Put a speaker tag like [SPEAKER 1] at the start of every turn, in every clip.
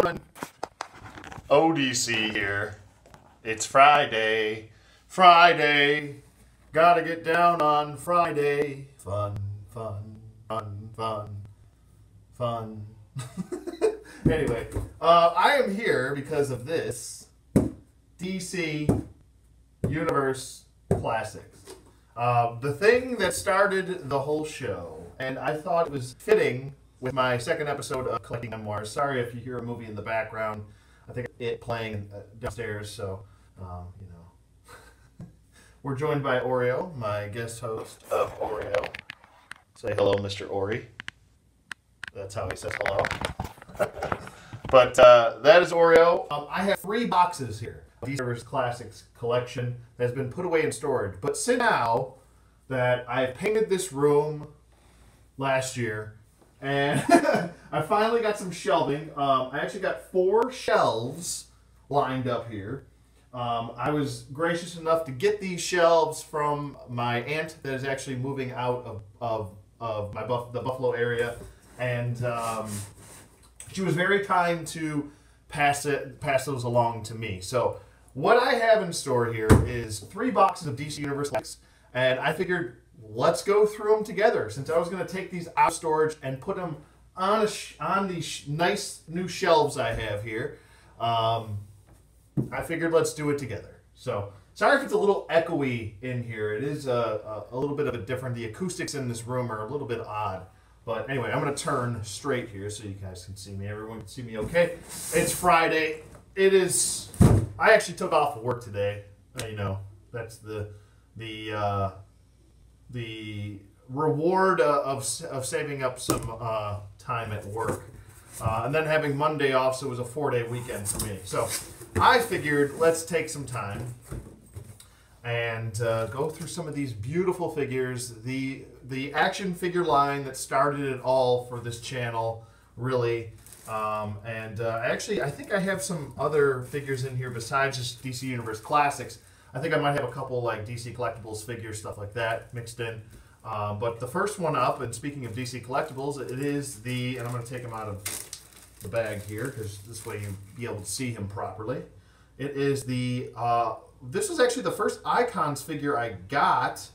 [SPEAKER 1] going? ODC here. It's Friday. Friday. Gotta get down on Friday. Fun, fun, fun, fun, fun. Anyway, I am here because of this DC Universe Classics. The thing that started the whole show, and I thought it was fitting with my second episode of Collecting Memoirs. Sorry if you hear a movie in the background. I think it playing downstairs, so, you know. We're joined by Oreo, my guest host of Oreo. Say hello, Mr. Ori. That's how he says hello. But that is Oreo. I have 3 boxes here. DC Universe Classics collection that has been put away in storage. But since now that I painted this room last year, and I finally got some shelving. I actually got 4 shelves lined up here. I was gracious enough to get these shelves from my aunt that is actually moving out of the Buffalo area, and she was very kind to pass those along to me. So what I have in store here is 3 boxes of DC Universe Classics, and I figured let's go through them together, since I was going to take these out of storage and put them on these nice new shelves I have here. I figured let's do it together. So sorry if it's a little echoey in here. It is a little bit of a different. The acoustics in this room are a little bit odd. But anyway, I'm going to turn straight here so you guys can see me. Everyone can see me okay. It's Friday. It is. I actually took off of work today. You know, that's the reward of saving up some time at work. And then having Monday off, so it was a 4-day weekend for me. So I figured let's take some time and go through some of these beautiful figures. The action figure line that started it all for this channel, really. Actually, I think I have some other figures in here besides just DC Universe Classics. I think I might have a couple like DC Collectibles figures, stuff like that, mixed in. But the first one up, and speaking of DC Collectibles, it is the, and I'm going to take him out of the bag here, because this way you'll be able to see him properly. It is the, this was actually the first Icons figure I got,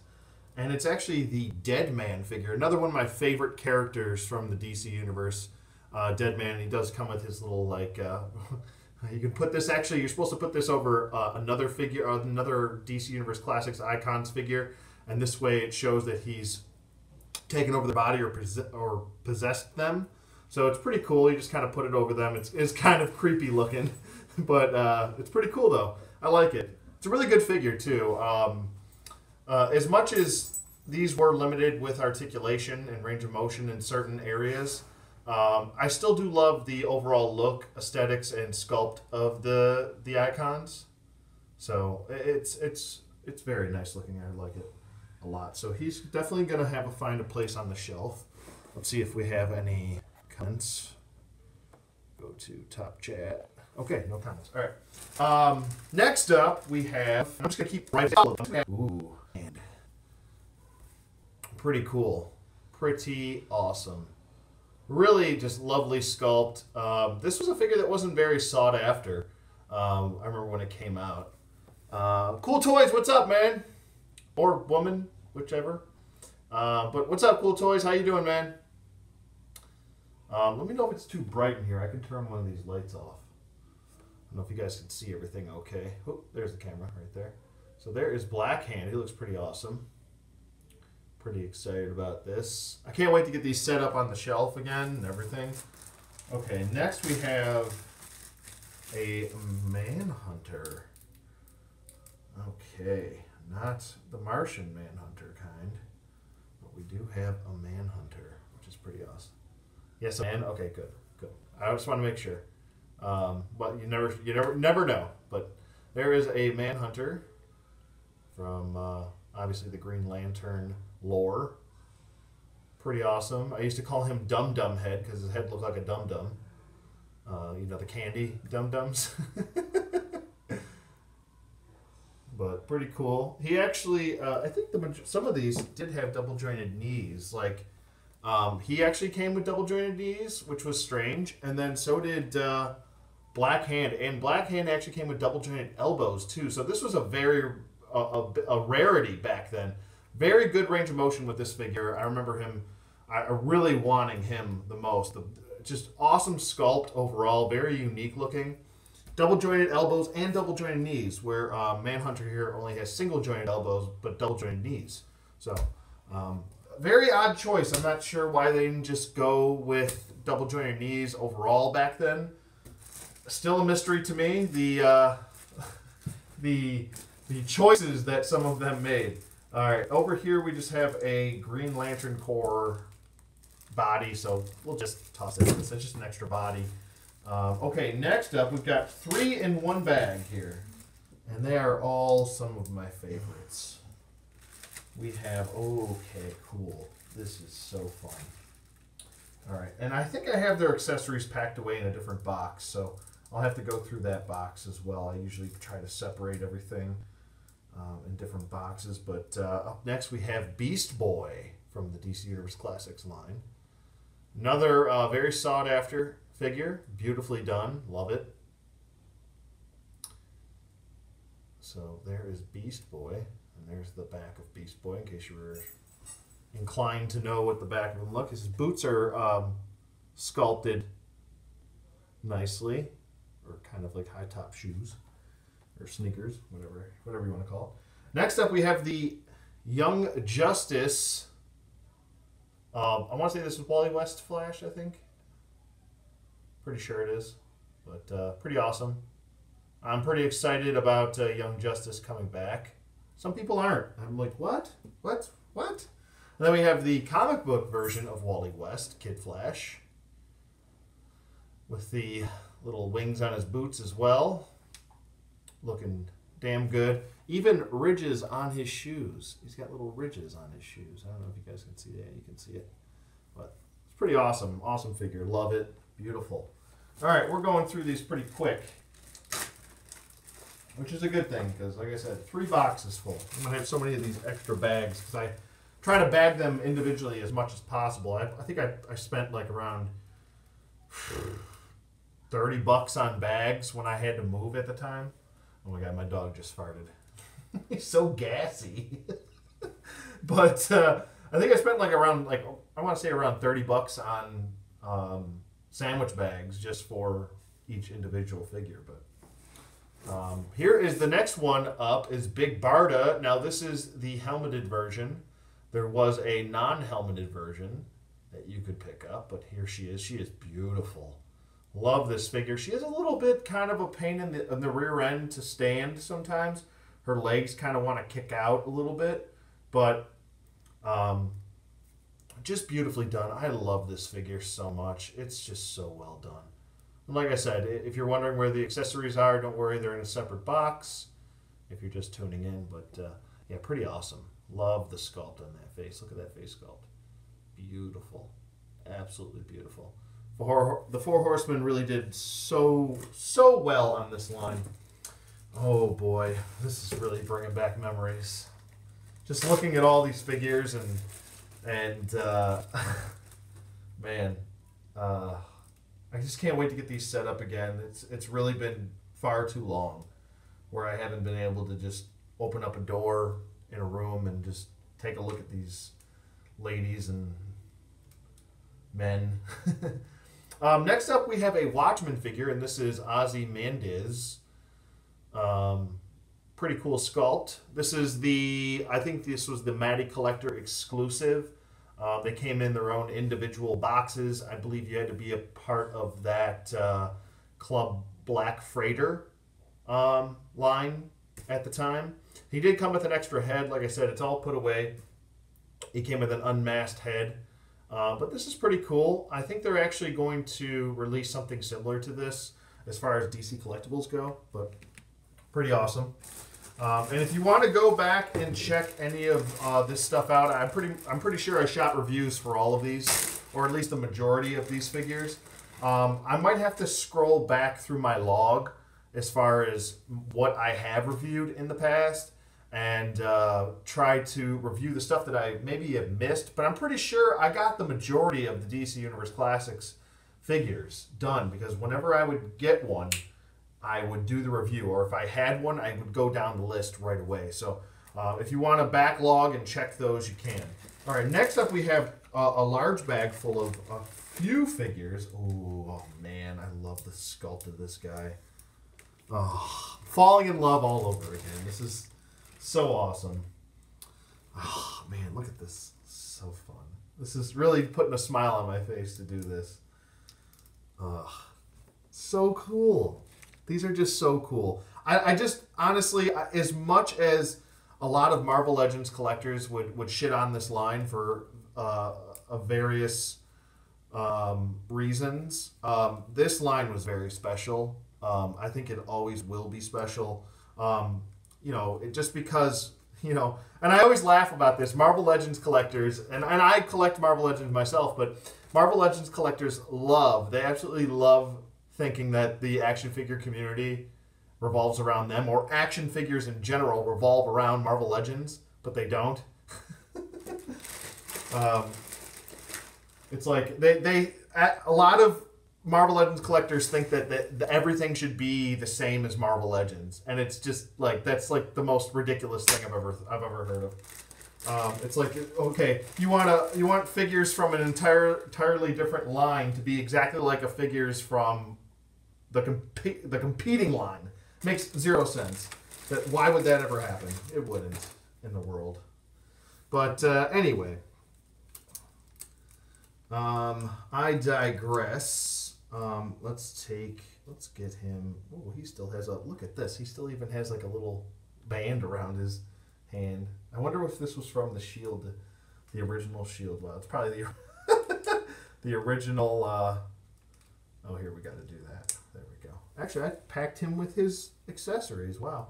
[SPEAKER 1] and it's actually the Dead Man figure. Another one of my favorite characters from the DC Universe, Dead Man. He does come with his little, like, you can put this, actually, you're supposed to put this over another figure, another DC Universe Classics Icons figure, and this way it shows that he's taken over the body or possessed them. So it's pretty cool. You just kind of put it over them. It's kind of creepy looking, but it's pretty cool, though. I like it. It's a really good figure, too. As much as these were limited with articulation and range of motion in certain areas, I still do love the overall look, aesthetics, and sculpt of the Icons. So it's very nice looking. I like it a lot. So he's definitely going to find a place on the shelf. Let's see if we have any comments. Go to top chat. Okay, no comments. All right. Next up, we have. I'm just going to keep right. Ooh, and pretty cool. Pretty awesome. Really just lovely sculpt. This was a figure that wasn't very sought after. I remember when it came out. Cool Toys, what's up, man? Or woman, whichever. But what's up, Cool Toys? How you doing, man? Let me know if it's too bright in here. I can turn one of these lights off. I don't know if you guys can see everything okay. Oh, there's the camera right there. So there is Black Hand. He looks pretty awesome. Pretty excited about this. I can't wait to get these set up on the shelf again and everything. Okay, next we have a Manhunter. Okay, not the Martian Manhunter kind, but we do have a Manhunter, which is pretty awesome. Yes, a man. Okay, good, good. I just want to make sure. But you never know. But there is a Manhunter from obviously the Green Lantern lore. Pretty awesome. I used to call him Dum Dum Head because his head looked like a dum dum. You know, the candy dum dums. But pretty cool. He actually, I think some of these did have double jointed knees. Like, he actually came with double jointed knees, which was strange. And then so did Black Hand, and Black Hand actually came with double jointed elbows too. So this was a very a rarity back then. Very good range of motion with this figure. I remember him. I really wanting him the most. Just awesome sculpt overall. Very unique looking. Double jointed elbows and double jointed knees. Where Manhunter here only has single jointed elbows but double jointed knees. So very odd choice. I'm not sure why they didn't just go with double jointed knees overall back then. Still a mystery to me. The choices that some of them made. All right, over here we just have a Green Lantern Corps body, so we'll just toss it in. It's just an extra body. Okay, next up we've got 3 in 1 bag here, and they are all some of my favorites. We have, okay, cool. This is so fun. All right, and I think I have their accessories packed away in a different box, so I'll have to go through that box as well. I usually try to separate everything in different boxes. But up next we have Beast Boy from the DC Universe Classics line. Another very sought after figure. Beautifully done. Love it. So there is Beast Boy. And there's the back of Beast Boy in case you were inclined to know what the back of him looks. His boots are sculpted nicely. Or kind of like high top shoes or sneakers, whatever you want to call it. Next up, we have the Young Justice. I want to say this is Wally West Flash, I think. Pretty sure it is, but pretty awesome. I'm pretty excited about Young Justice coming back. Some people aren't. I'm like, what? And then we have the comic book version of Wally West, Kid Flash, with the little wings on his boots as well. Looking damn good. Even ridges on his shoes. He's got little ridges on his shoes. I don't know if you guys can see that. You can see it. But it's pretty awesome. Awesome figure. Love it. Beautiful. All right, we're going through these pretty quick, which is a good thing because, like I said, 3 boxes full. I'm going to have so many of these extra bags because I try to bag them individually as much as possible. I think I spent like around $30 on bags when I had to move at the time. Oh my god, my dog just farted. He's so gassy. But I think I spent like around, I want to say around $30 on sandwich bags just for each individual figure. But here is the next one up is Big Barda. Now this is the helmeted version. There was a non-helmeted version that you could pick up, but here she is. She is beautiful. Love this figure. She is a little bit kind of a pain in the rear end to stand sometimes. Her legs kind of want to kick out a little bit, but just beautifully done. I love this figure so much. It's just so well done. And like I said, if you're wondering where the accessories are, don't worry, they're in a separate box if you're just tuning in. But yeah, pretty awesome. Love the sculpt on that face. Look at that face sculpt. Beautiful. Absolutely beautiful. The Four Horsemen really did so well on this line. Oh boy, this is really bringing back memories. Just looking at all these figures and man, I just can't wait to get these set up again. It's really been far too long where I haven't been able to just open up a door in a room and just take a look at these ladies and men. Next up, we have a Watchmen figure, and this is Ozymandias. Pretty cool sculpt. This is I think this was the Matty Collector exclusive. They came in their own individual boxes. I believe you had to be a part of that Club Black Freighter line at the time. He did come with an extra head. Like I said, it's all put away. He came with an unmasked head. But this is pretty cool. I think they're actually going to release something similar to this as far as DC collectibles go, but pretty awesome. And if you want to go back and check any of this stuff out, I'm pretty sure I shot reviews for all of these, or at least the majority of these figures. I might have to scroll back through my log as far as what I have reviewed in the past and try to review the stuff that I maybe have missed. But I'm pretty sure I got the majority of the DC Universe Classics figures done, because whenever I would get one, I would do the review, or if I had one, I would go down the list right away. So if you want to backlog and check those, you can. All right, next up we have a large bag full of a few figures. Ooh, oh man, I love the sculpt of this guy. Oh, falling in love all over again. This is so awesome. Oh man, look at this. So fun. This is really putting a smile on my face to do this. So cool. These are just so cool. I just, honestly, as much as a lot of Marvel Legends collectors would shit on this line for various reasons, this line was very special. I think it always will be special. Just because, and I always laugh about this. Marvel Legends collectors, and I collect Marvel Legends myself, but Marvel Legends collectors they absolutely love thinking that the action figure community revolves around them, or action figures in general revolve around Marvel Legends, but they don't. It's like a lot of Marvel Legends collectors think that everything should be the same as Marvel Legends, and it's just like that's like the most ridiculous thing I've ever heard of. It's like, okay, you want figures from an entirely different line to be exactly like a figures from the competing line. Makes zero sense. Why would that ever happen? It wouldn't in the world. But anyway, I digress. Let's get him. Oh, he still has look at this. He still even has like a little band around his hand. I wonder if this was from the Shield, the original Shield. Well, it's probably the original. Oh, here we got to do that. There we go. Actually, I packed him with his accessories. Wow.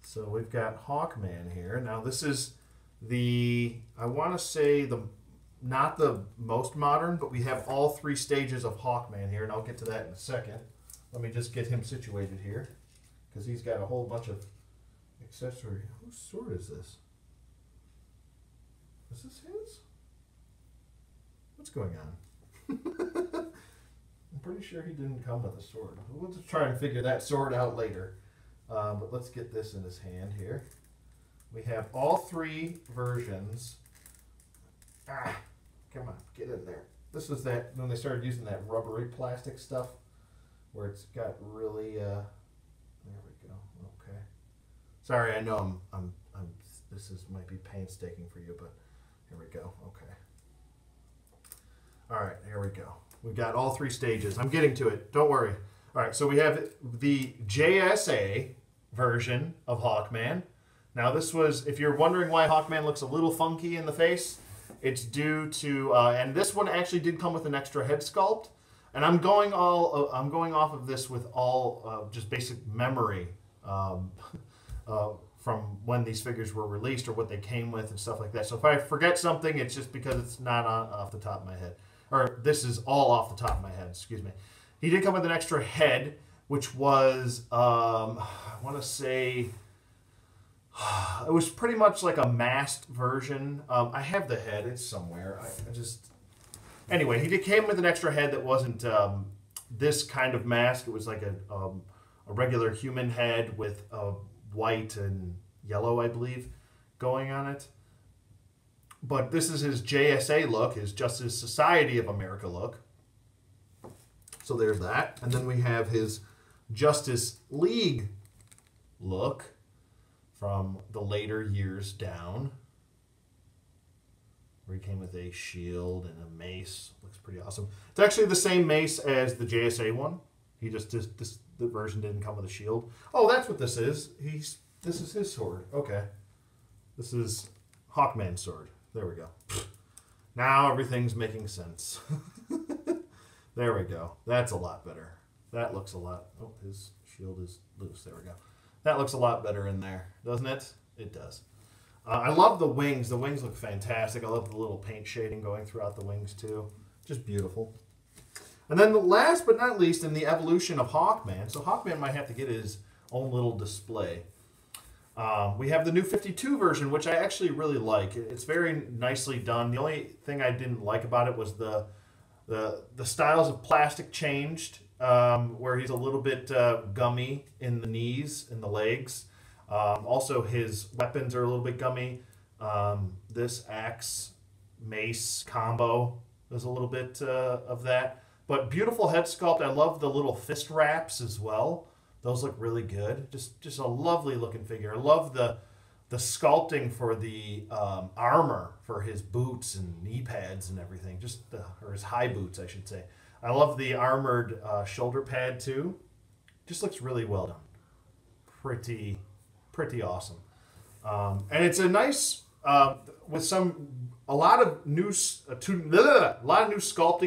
[SPEAKER 1] So we've got Hawkman here. Now this is I want to say not the most modern, but we have all three stages of Hawkman here, and I'll get to that in a second. Let me just get him situated here, because he's got a whole bunch of accessory. Whose sword is this? Is this his? What's going on? I'm pretty sure he didn't come with a sword. We'll just try and figure that sword out later. But let's get this in his hand here. We have all three versions. Come on, get in there. This is that when they started using that rubbery plastic stuff, where it's got really. There we go. Okay. Sorry, I know this might be painstaking for you, but here we go. Okay. All right, here we go. We've got all three stages. I'm getting to it. Don't worry. All right, so we have the JSA version of Hawkman. Now this was, if you're wondering why Hawkman looks a little funky in the face, it's due to, and this one actually did come with an extra head sculpt. And I'm going off of this with all just basic memory from when these figures were released or what they came with and stuff like that. So if I forget something, it's just because it's not off the top of my head. Or this is all off the top of my head, excuse me. He did come with an extra head, which was, I want to say, it was pretty much like a masked version. I have the head, it's somewhere. Anyway, he came with an extra head that wasn't this kind of mask. It was like a regular human head with white and yellow, I believe, going on it. But this is his JSA look, his Justice Society of America look. So there's that. And then we have his Justice League look from the later years down, where he came with a shield and a mace. Looks pretty awesome. It's actually the same mace as the JSA one. He just the version didn't come with a shield. Oh, that's what this is. This is his sword. Okay. This is Hawkman's sword. There we go. Now everything's making sense. There we go. That's a lot better. That looks a lot. Oh, his shield is loose. There we go. That looks a lot better in there, doesn't it? It does. I love the wings. The wings look fantastic. I love the little paint shading going throughout the wings too. Just beautiful. And then last but not least, in the evolution of Hawkman, so Hawkman might have to get his own little display. We have the new 52 version, which I actually really like. It's very nicely done. The only thing I didn't like about it was the The styles of plastic changed, where he's a little bit gummy in the knees and the legs. Also, his weapons are a little bit gummy. This axe mace combo is a little bit of that. But beautiful head sculpt. I love the little fist wraps as well. Those look really good. Just a lovely looking figure. I love the sculpting for the armor for his boots and knee pads and everything. Or his high boots, I should say. I love the armored shoulder pad too. Just looks really well done. Pretty awesome. And it's a nice with a lot of new sculpting,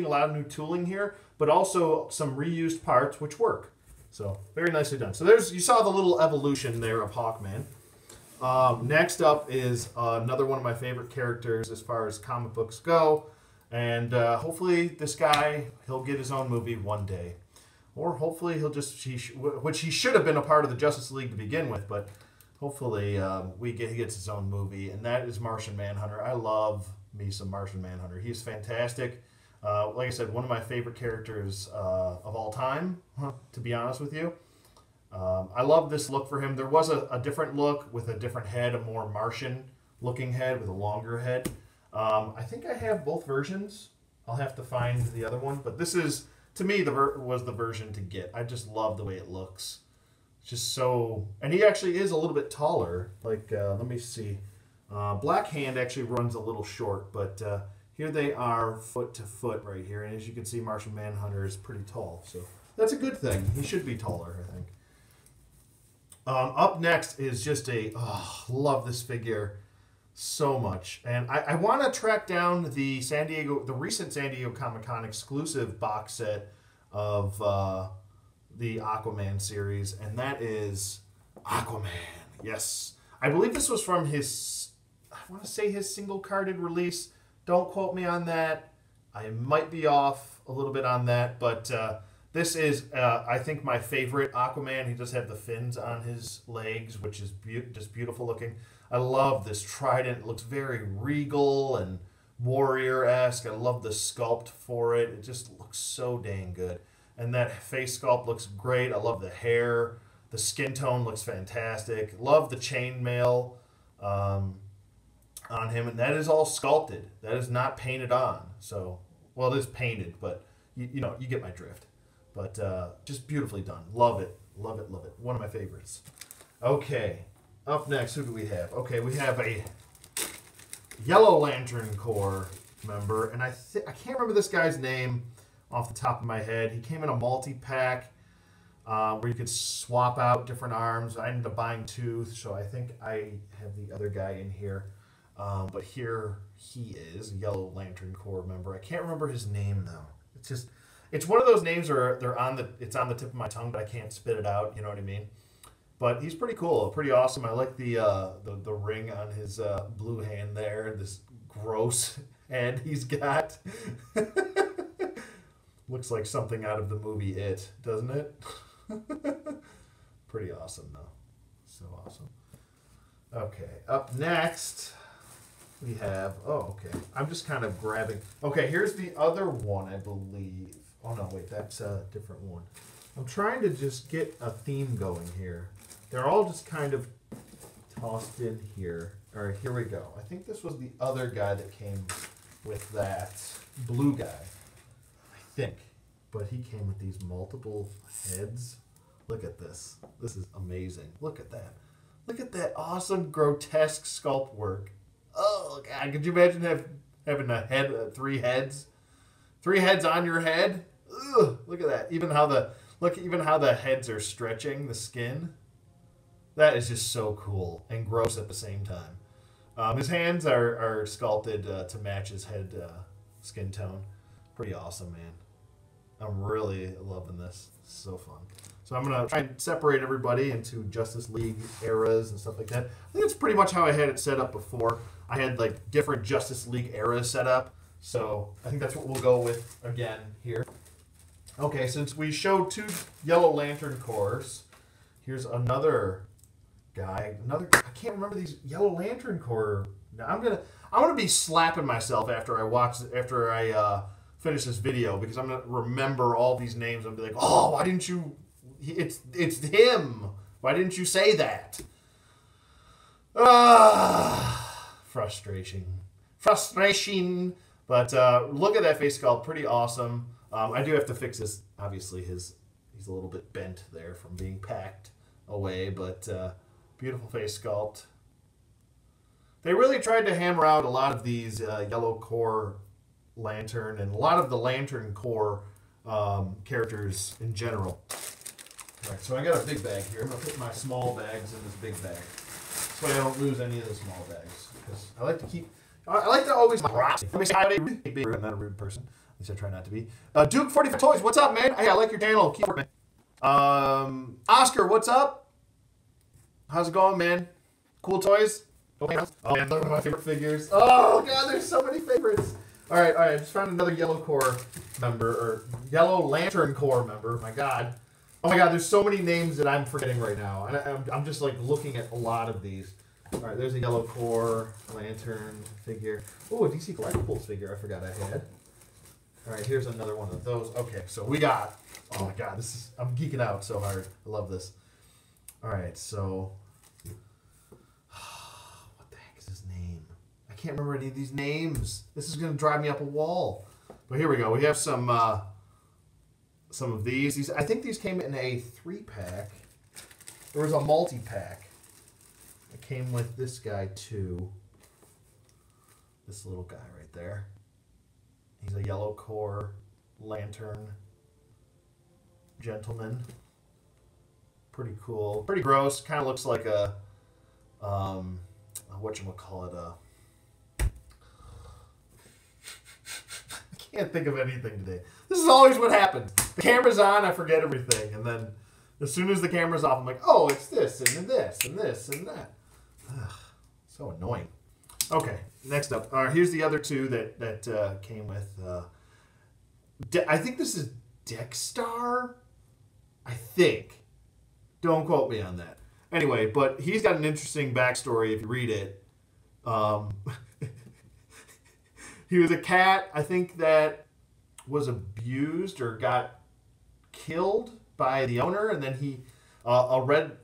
[SPEAKER 1] a lot of new tooling here, but also some reused parts which work. So very nicely done. So you saw the little evolution there of Hawkman. Next up is another one of my favorite characters as far as comic books go, and hopefully this guy, he'll get his own movie one day, or hopefully which he should have been a part of the Justice League to begin with, but hopefully he gets his own movie, and that is Martian Manhunter. I love me some Martian Manhunter. He's fantastic. Like I said, one of my favorite characters of all time, to be honest with you. I love this look for him. There was a different look with a different head, a more Martian-looking head with a longer head. I think I have both versions. I'll have to find the other one. But this is, to me, was the version to get. I just love the way it looks. It's just so... And he actually is a little bit taller. Like, let me see. Black Hand actually runs a little short, but here they are foot to foot right here. And as you can see, Martian Manhunter is pretty tall. So that's a good thing. He should be taller, I think. Up next is just love this figure so much, and I want to track down the recent San Diego Comic-Con exclusive box set of the Aquaman series, and that is Aquaman. Yes, I believe this was from his single carded release. Don't quote me on that. I might be off a little bit on that, but this is, I think, my favorite Aquaman. He does have the fins on his legs, which is just beautiful looking. I love this trident. It looks very regal and warrior-esque. I love the sculpt for it. It just looks so dang good. And that face sculpt looks great. I love the hair. The skin tone looks fantastic. Love the chainmail on him. And that is all sculpted. That is not painted on. So, well, it is painted, but you get my drift. But just beautifully done. Love it. Love it, love it. One of my favorites. Okay. Up next, who do we have? Okay, we have a Yellow Lantern Corps member. And I can't remember this guy's name off the top of my head. He came in a multi-pack where you could swap out different arms. I ended up buying two, so I think I have the other guy in here. But here he is, a Yellow Lantern Corps member. I can't remember his name, though. It's one of those names where it's on the tip of my tongue, but I can't spit it out. You know what I mean? But he's pretty cool, pretty awesome. I like the ring on his blue hand there. This gross head he's got. Looks like something out of the movie It, doesn't it? Pretty awesome, though. So awesome. Okay, up next we have. Oh, okay. I'm just kind of grabbing. Okay, here's the other one, I believe. Oh, no, wait, that's a different one. I'm trying to just get a theme going here. They're all just kind of tossed in here. All right, here we go. I think this was the other guy that came with that blue guy. I think. But he came with these multiple heads. Look at this. This is amazing. Look at that. Look at that awesome, grotesque sculpt work. Oh, God. Could you imagine having a head, three heads? 3 heads on your head? Ugh, look at that. Even how the heads are stretching the skin. That is just so cool and gross at the same time. His hands are sculpted to match his head skin tone. Pretty awesome, man. I'm really loving this. It's so fun. So I'm going to try and separate everybody into Justice League eras and stuff like that. I think that's pretty much how I had it set up before. I had like different Justice League eras set up. So I think that's what we'll go with again here. Okay, since we showed 2 Yellow Lantern Corps, here's another guy. I can't remember these Yellow Lantern Corps. I'm gonna be slapping myself after I finish this video because I'm gonna remember all these names. I'll be like, oh, why didn't you? It's him. Why didn't you say that? Frustration. But look at that face sculpt, pretty awesome. I do have to fix this. Obviously, he's a little bit bent there from being packed away, but beautiful face sculpt. They really tried to hammer out a lot of these yellow core lantern and a lot of the lantern core characters in general. All right, so I got a big bag here. I'm gonna put my small bags in this big bag. This way I don't lose any of the small bags because I like to keep. I like to always. I'm not a rude person. At least I try not to be. Duke 45 Toys, what's up, man? Hey, I like your channel. Keep working. Oscar, what's up? How's it going, man? Cool toys. Oh man, those are my favorite figures. Oh god, there's so many favorites. All right. I just found another yellow core member or yellow lantern core member. My god. Oh my god, there's so many names that I'm forgetting right now. And I'm just like looking at a lot of these. All right, there's a yellow core lantern figure. Oh, a DC Collectibles figure I forgot I had. All right, here's another one of those. Okay, so we got, oh my god, I'm geeking out so hard. I love this. All right, so, what the heck is his name? I can't remember any of these names. This is going to drive me up a wall. But here we go. We have some of these. I think these came in a 3-pack. There was a multi-pack. It came with this guy too. This little guy right there. He's a yellow core lantern gentleman. Pretty cool. Pretty gross. Kind of looks like a whatchamacallit, I can't think of anything today. This is always what happens. The camera's on, I forget everything, and then as soon as the camera's off, I'm like, oh, it's this and this and this and that. Ugh, so annoying. Okay, next up. All right, here's the other two that came with. I think this is Dexstar. I think. Don't quote me on that. Anyway, but he's got an interesting backstory if you read it. He was a cat, I think, that was abused or got killed by the owner, and then he a red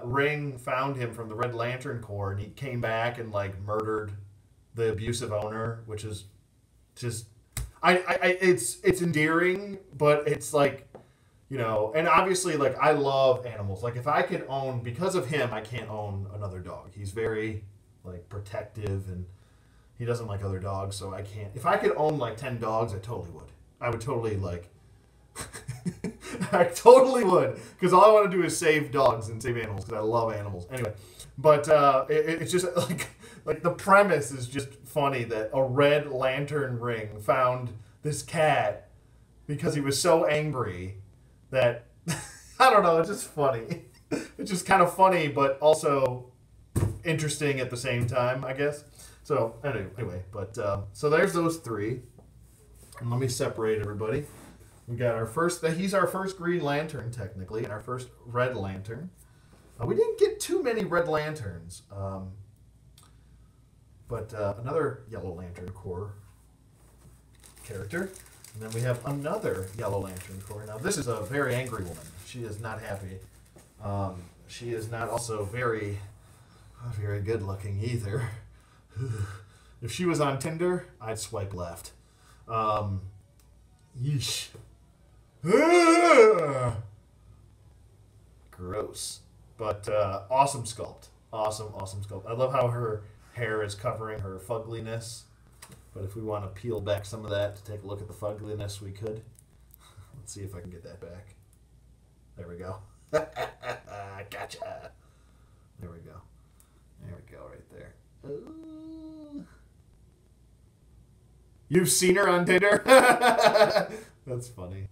[SPEAKER 1] ring found him from the Red Lantern Corps, and he came back and like murdered the abusive owner, which is just it's endearing, but it's like, you know, and obviously like I love animals. Like if I could own, because of him, I can't own another dog. He's very like protective and he doesn't like other dogs, so I can't. If I could own like 10 dogs, I totally would. I would totally like. I totally would, because all I want to do is save dogs and save animals because I love animals. Anyway, but it's just like the premise is just funny that a Red Lantern ring found this cat because he was so angry that I don't know. It's just funny. It's just kind of funny, but also interesting at the same time, I guess. So anyway, but so there's those three. And let me separate everybody. We got our first. He's our first Green Lantern, technically, and our first Red Lantern. We didn't get too many Red Lanterns, but another Yellow Lantern Corps character, and then we have another Yellow Lantern Corps. Now this is a very angry woman. She is not happy. She is not also very good looking either. If she was on Tinder, I'd swipe left. Yeesh. Gross. But awesome sculpt. Awesome sculpt. I love how her hair is covering her fugliness. But if we want to peel back some of that to take a look at the fugliness, we could. Let's see if I can get that back. There we go. Gotcha. There we go. There we go right there. Ooh. You've seen her on Tinder? That's funny.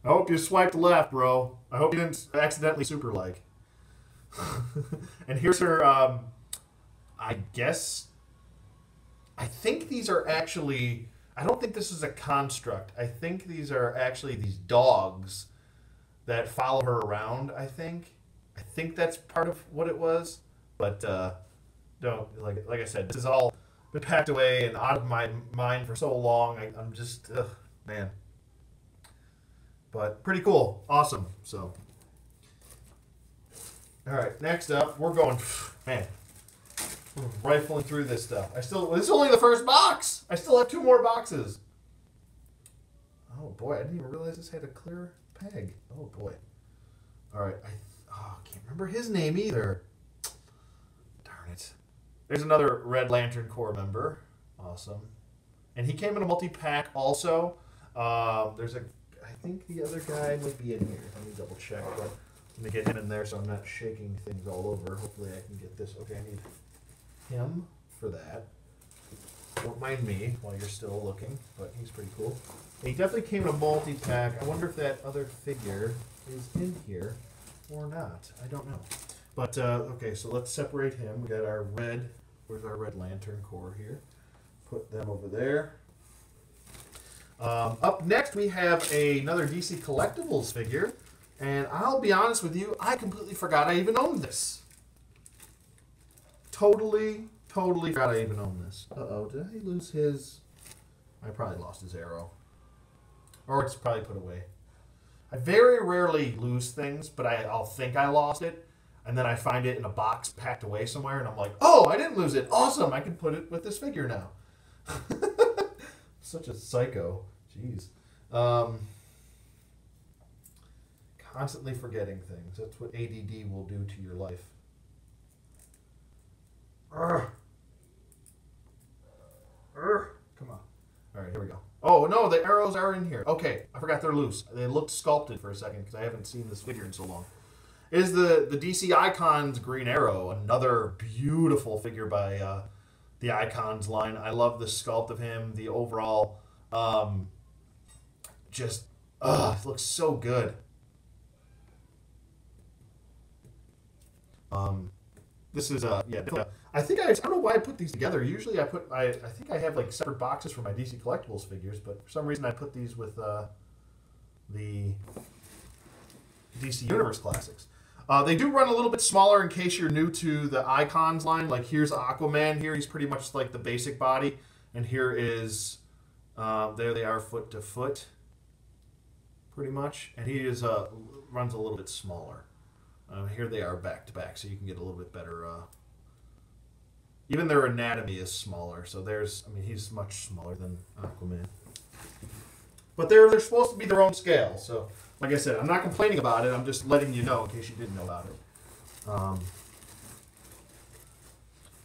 [SPEAKER 1] I hope you swiped left, bro. I hope you didn't accidentally super like. And here's her, I guess, I think these are actually, I don't think this is a construct. I think these are actually these dogs that follow her around, I think. I think that's part of what it was. But don't, like I said, this is all been packed away and out of my mind for so long. I'm just, ugh, man. But pretty cool. Awesome. So, all right, next up, we're going, man, we're rifling through this stuff. This is only the first box. I still have 2 more boxes. Oh, boy, I didn't even realize this had a clear peg. Oh, boy. All right, I can't remember his name either. Darn it. There's another Red Lantern Corps member. Awesome. And he came in a multi-pack also. I think the other guy might be in here. Let me double check. But let me get him in there so I'm not shaking things all over. Hopefully I can get this. Okay, I need him for that. Don't mind me while you're still looking, but he's pretty cool. He definitely came in a multi-pack. I wonder if that other figure is in here or not. I don't know. But, okay, so let's separate him. We got our red, where's our Red Lantern Corps here? Put them over there. Up next, we have another DC Collectibles figure. And I'll be honest with you, I completely forgot I even owned this. Totally forgot I even owned this. Uh-oh, did I lose his... I probably lost his arrow. Or it's probably put away. I very rarely lose things, but I'll think I lost it. And then I find it in a box packed away somewhere, and I'm like, oh, I didn't lose it. Awesome, I can put it with this figure now. Such a psycho. Jeez. Constantly forgetting things. That's what ADD will do to your life. Come on. All right, here we go. Oh, no, the arrows are in here. Okay, I forgot they're loose. They looked sculpted for a second because I haven't seen this figure in so long. It is the DC Icons Green Arrow, another beautiful figure by the Icons line. I love the sculpt of him, the overall, it looks so good. This is I don't know why I put these together. Usually I think I have like separate boxes for my DC Collectibles figures, but for some reason I put these with the DC Universe Classics. They do run a little bit smaller in case you're new to the Icons line. Like here's Aquaman here. He's pretty much like the basic body. And here is, there they are foot to foot, pretty much. And he is runs a little bit smaller. Here they are back to back, so you can get a little bit better. Even their anatomy is smaller. So he's much smaller than Aquaman. But they're supposed to be their own scale, so... Like I said, I'm not complaining about it. I'm just letting you know in case you didn't know about it. All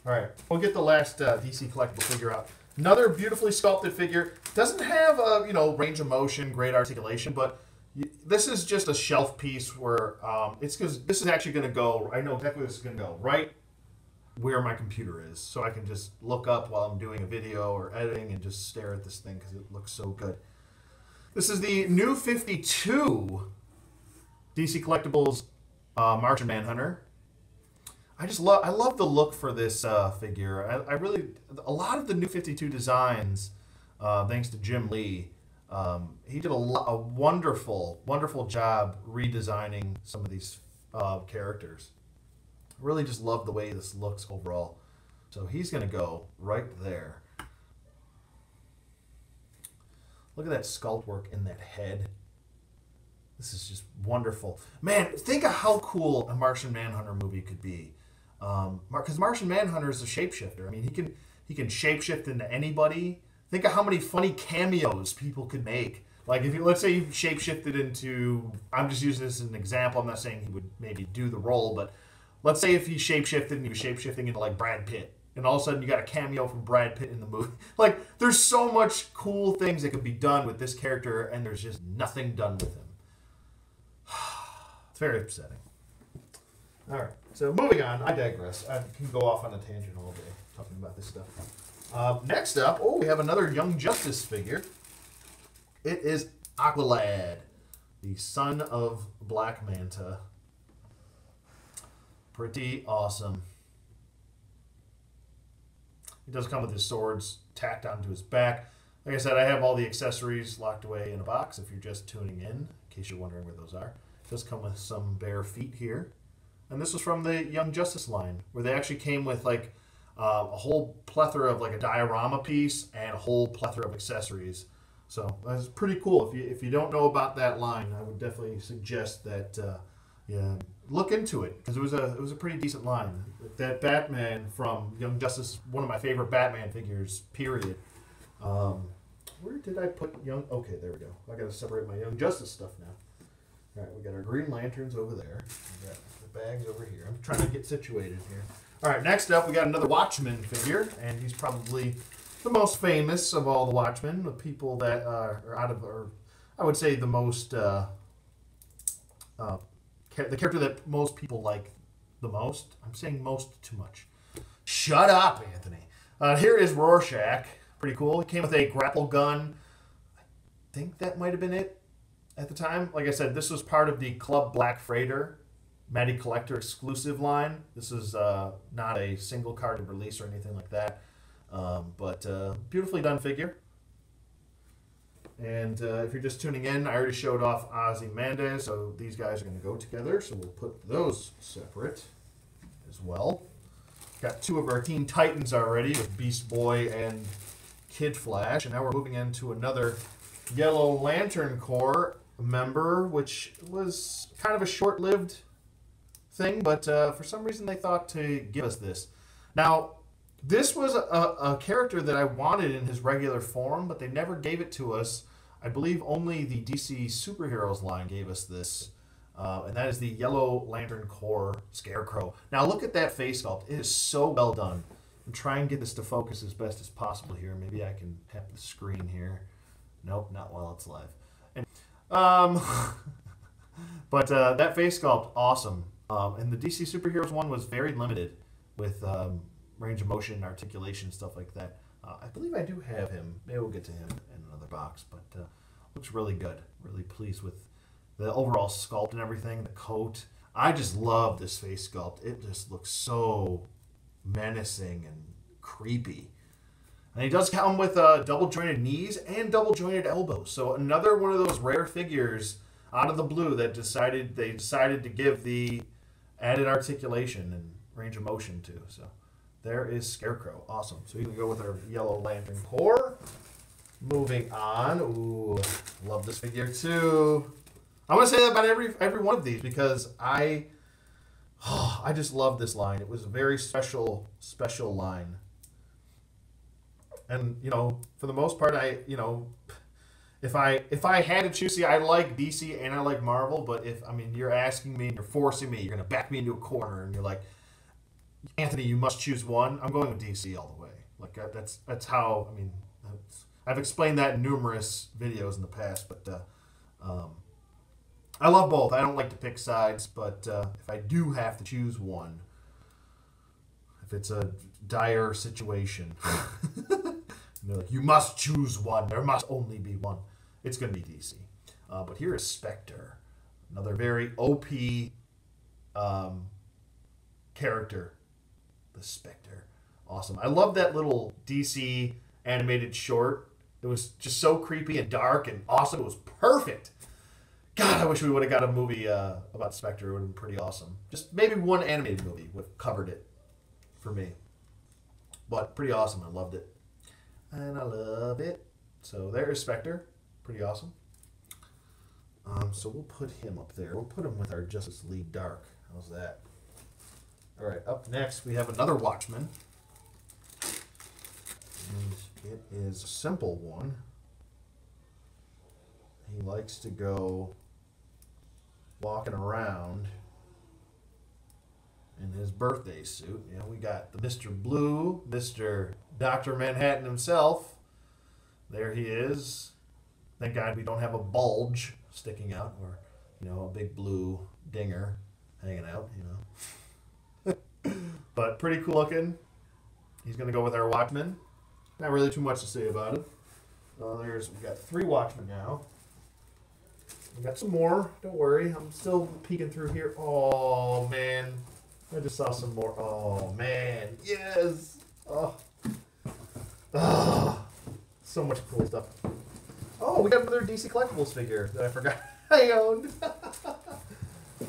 [SPEAKER 1] right, we'll get the last DC collectible figure out. Another beautifully sculpted figure. Doesn't have range of motion, great articulation, but this is just a shelf piece where it's because this is actually going to go. I know exactly where this is going to go. Right where my computer is, so I can just look up while I'm doing a video or editing and just stare at this thing because it looks so good. This is the new 52 DC Collectibles Martian Manhunter. I love the look for this figure. A lot of the new 52 designs, thanks to Jim Lee, he did a wonderful job redesigning some of these characters. I really just love the way this looks overall. So he's going to go right there. Look at that sculpt work in that head. This is just wonderful. Man, think of how cool a Martian Manhunter movie could be. Because Martian Manhunter is a shapeshifter. I mean, he can shapeshift into anybody. Think of how many funny cameos people could make. Like, let's say you shapeshifted into... I'm just using this as an example. I'm not saying he would maybe do the role, but let's say if he shapeshifted and he was shapeshifting into, like, Brad Pitt. And all of a sudden, you got a cameo from Brad Pitt in the movie. Like, there's so much cool things that could be done with this character, and there's just nothing done with him. It's very upsetting. All right, so moving on. I digress. I can go off on a tangent all day talking about this stuff. Next up, we have another Young Justice figure. It is Aqualad, the son of Black Manta. Pretty awesome. He does come with his swords tacked onto his back. Like I said, I have all the accessories locked away in a box if you're just tuning in case you're wondering where those are. It does come with some bare feet here. And this was from the Young Justice line, where they actually came with like a whole plethora of like a diorama piece and a whole plethora of accessories. So that's pretty cool. If you don't know about that line, I would definitely suggest that yeah, look into it, because it was a pretty decent line. That Batman from Young Justice, one of my favorite Batman figures. Period. Where did I put Young? Okay, there we go. I got to separate my Young Justice stuff now. All right, we got our Green Lanterns over there. We got the bags over here. I'm trying to get situated here. All right, next up we got another Watchman figure, and he's probably the most famous of all the Watchmen, the people that are out of, or I would say the most, the character that most people like the most. I'm saying most too much. Shut up, Anthony. Here is Rorschach. Pretty cool. He came with a grapple gun. I think that might have been it at the time. Like I said, this was part of the Club Black Freighter Matty Collector exclusive line. This is not a single card release or anything like that. But beautifully done figure. And if you're just tuning in, I already showed off Ozymandias, so these guys are going to go together. So we'll put those separate as well. Got two of our Teen Titans already with Beast Boy and Kid Flash. And now we're moving into another Yellow Lantern Corps member, which was kind of a short-lived thing, but for some reason they thought to give us this. Now, this was a character that I wanted in his regular form, but they never gave it to us. I believe only the DC Superheroes line gave us this, and that is the Yellow Lantern Corps Scarecrow. Now, look at that face sculpt. It is so well done. I'm trying to get this to focus as best as possible here. Maybe I can tap the screen here. Nope, not while it's live. And, but that face sculpt, awesome. And the DC Superheroes one was very limited with range of motion and articulation, stuff like that. I believe I do have him. Maybe we'll get to him in another box, but looks really good. Really pleased with the overall sculpt and everything, the coat. I just love this face sculpt. It just looks so menacing and creepy. And he does come with double jointed knees and double jointed elbows. So another one of those rare figures out of the blue that they decided to give the added articulation and range of motion to. So there is Scarecrow. Awesome. So you can go with our Yellow Lantern Corps. Moving on. Ooh, love this figure too. I'm going to say that about every one of these because I just love this line. It was a very special line. And, you know, for the most part, if I had to choose, see, I like DC and I like Marvel, but you're asking me and you're forcing me, you're going to back me into a corner and you're like, Anthony, you must choose one. I'm going with DC all the way. Like that's how, I've explained that in numerous videos in the past, but I love both. I don't like to pick sides, but if I do have to choose one, if it's a dire situation, they're like, you must choose one. There must only be one. It's going to be DC. But here is Spectre, another very OP character. The Spectre. Awesome. I love that little DC animated short. It was just so creepy and dark and awesome. It was perfect. God, I wish we would have got a movie about Spectre. It would have been pretty awesome. Just maybe one animated movie would have covered it for me. But pretty awesome. I loved it. And I love it. So there is Spectre. Pretty awesome. So we'll put him up there. We'll put him with our Justice League Dark. How's that? All right, up next we have another Watchman. And it is a simple one. He likes to go walking around in his birthday suit. You know, we got the Mr. Blue, Mr. Dr. Manhattan himself. There he is. Thank God we don't have a bulge sticking out or, a big blue dinger hanging out, But pretty cool looking. He's going to go with our Watchman. Not really too much to say about it. We got 3 Watchmen now. We got some more. Don't worry. I'm still peeking through here. Oh, man. I just saw some more. Oh, man. Yes. Oh. So much cool stuff. Oh, we got another DC Collectibles figure that I forgot I owned.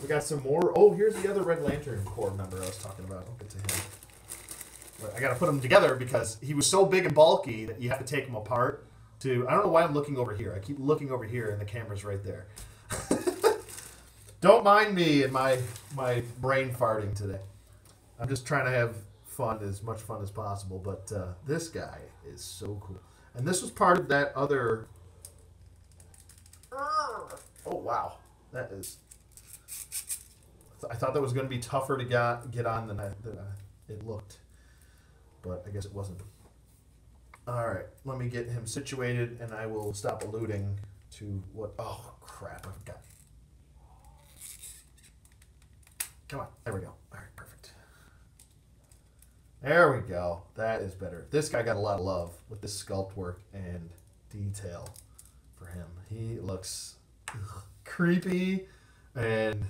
[SPEAKER 1] We got some more. Oh, here's the other Red Lantern Corps member I was talking about. I'll get to him. I got to put them together because he was so big and bulky that you have to take him apart. I don't know why I'm looking over here. I keep looking over here and the camera's right there. Don't mind me and my brain farting today. I'm just trying to have fun, as much fun as possible. But this guy is so cool. And this was part of that other... Oh, wow. That is... I thought that was going to be tougher to get on than it looked. But I guess it wasn't. All right. Let me get him situated, and I will stop alluding to what... Oh, crap. I forgot. Come on. There we go. All right. Perfect. There we go. That is better. This guy got a lot of love with this sculpt work and detail for him. He looks creepy, and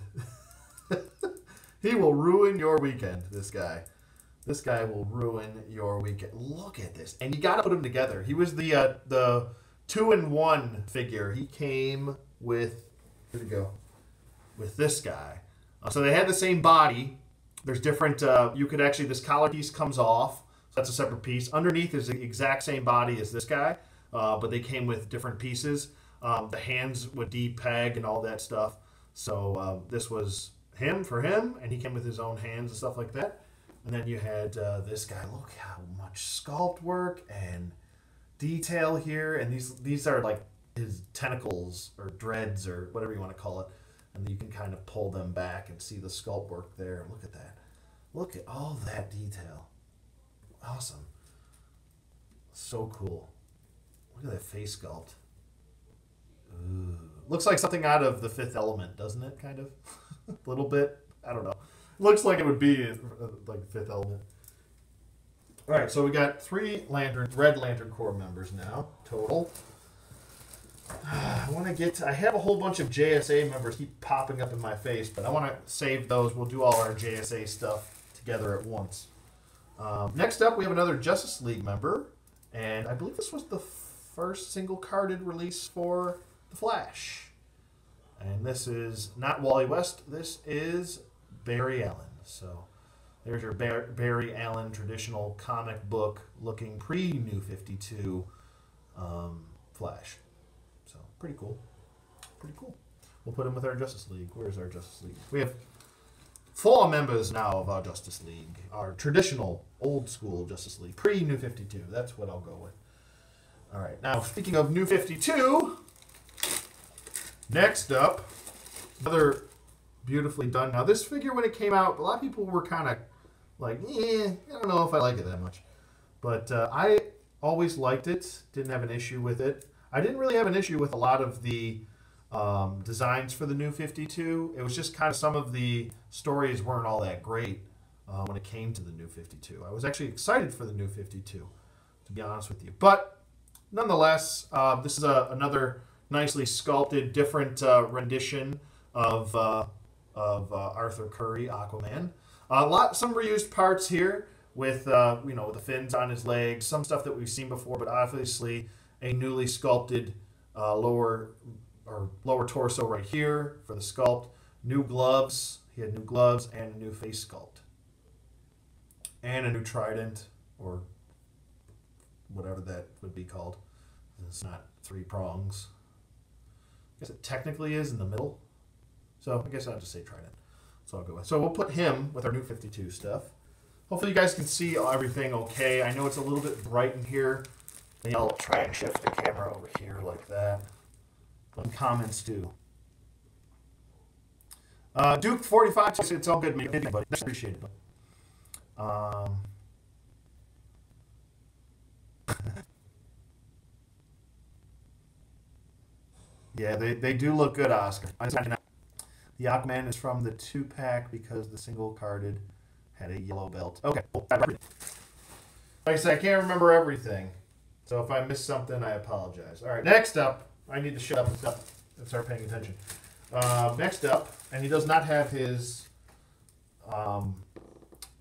[SPEAKER 1] he will ruin your weekend, this guy. This guy will ruin your weekend. Look at this. And you got to put him together. He was the 2-in-1 figure. He came with, here we go, with this guy. So they had the same body. There's different, you could actually, this collar piece comes off. So that's a separate piece. Underneath is the exact same body as this guy, but they came with different pieces. The hands would de-peg and all that stuff. So this was him for him, and he came with his own hands and stuff like that. And then you had this guy. Look how much sculpt work and detail here. And these are like his tentacles or dreads or whatever you want to call it. And you can kind of pull them back and see the sculpt work there. Look at that. Look at all that detail. Awesome. So cool. Look at that face sculpt. Ooh. Looks like something out of The Fifth Element, doesn't it? Kind of. A little bit. I don't know. Looks like it would be like Fifth Element. All right, so we got 3 Red Lantern Corps members now, total. I want to get... I have a whole bunch of JSA members keep popping up in my face, but I want to save those. We'll do all our JSA stuff together at once. Next up, we have another Justice League member, and I believe this was the first single-carded release for The Flash. And this is not Wally West. This is Barry Allen. So there's your Barry Allen traditional comic book looking pre-New 52 Flash. So pretty cool. Pretty cool. We'll put him with our Justice League. Where's our Justice League? We have 4 members now of our Justice League. Our traditional, old school Justice League. Pre-New 52. That's what I'll go with. All right. Now, speaking of New 52, next up, another beautifully done. Now, this figure, when it came out, a lot of people were kind of like, I don't know if I like it that much. But I always liked it. Didn't have an issue with it. I didn't really have an issue with a lot of the designs for the New 52. It was just kind of some of the stories weren't all that great when it came to the New 52. I was actually excited for the New 52, to be honest with you. But nonetheless, this is another nicely sculpted, different rendition of Arthur Curry, Aquaman. Some reused parts here with the fins on his legs, some stuff that we've seen before, but obviously a newly sculpted lower torso right here for the sculpt. New gloves. He had new gloves and a new face sculpt. And a new trident, or whatever that would be called. It's not 3 prongs. I guess it technically is in the middle. So I guess I'll just say trident. So I'll go with. So we'll put him with our New 52 stuff. Hopefully you guys can see everything okay. I know it's a little bit bright in here. Maybe I'll try and shift the camera over here like that. But comments too. Duke 45, it's all good, buddy. That's appreciated. Yeah, they do look good, Oscar. The Aquaman is from the 2-pack because the single-carded had a yellow belt. Okay. Like I said, I can't remember everything. So if I missed something, I apologize. All right, next up, I need to shut up and start paying attention. Next up, and he does not have his, what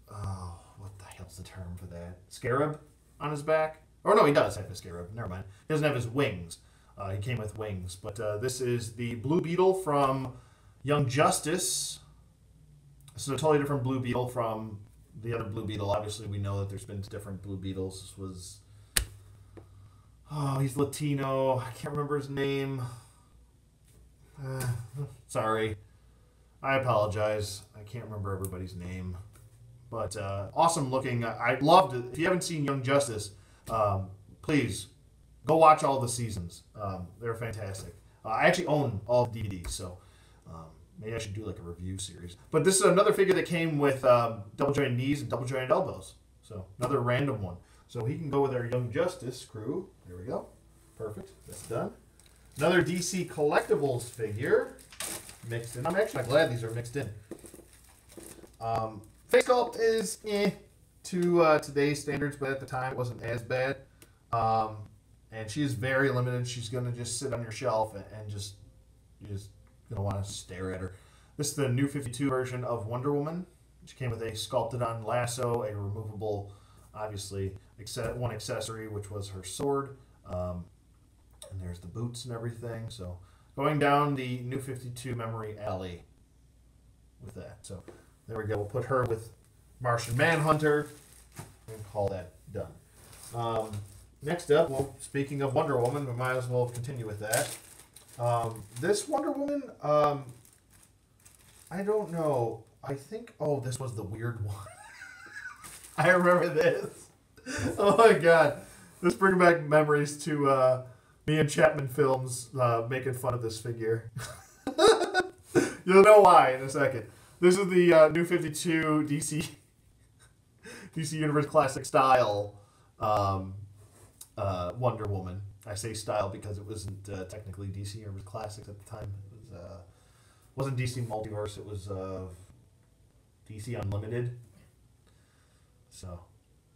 [SPEAKER 1] the hell's the term for that? Scarab on his back? Or no, he does have his scarab. Never mind. He doesn't have his wings. He came with wings. But this is the Blue Beetle from Young Justice. This is a totally different Blue Beetle from the other Blue Beetle, obviously we know that there's been different Blue Beetles. This was, oh, he's Latino. I can't remember his name. Sorry. I apologize. I can't remember everybody's name. But awesome looking. I loved it. If you haven't seen Young Justice, please go watch all the seasons. They're fantastic. I actually own all the DVDs, so maybe I should do like a review series. But this is another figure that came with double jointed knees and double jointed elbows. So another random one. So he can go with our Young Justice crew. There we go. Perfect. That's done. Another DC Collectibles figure mixed in. I'm actually glad these are mixed in. Face sculpt is to today's standards, but at the time it wasn't as bad. And she's very limited. She's going to just sit on your shelf and just you're just going to want to stare at her. This is the new 52 version of Wonder Woman. She came with a sculpted on lasso, a removable, obviously, one accessory, which was her sword. And there's the boots and everything. So going down the new 52 memory alley with that. So there we go. We'll put her with Martian Manhunter and call that done. Next up, well, speaking of Wonder Woman, we might as well continue with that. This Wonder Woman, I don't know. I think, oh, this was the weird one. I remember this. Oh my God. This brings back memories to me and Chapman Films making fun of this figure. You'll know why in a second. This is the new 52 DC Universe Classic style Wonder Woman. I say style because it wasn't technically DC Universe Classics at the time. It wasn't DC Multiverse. It was DC Unlimited. So,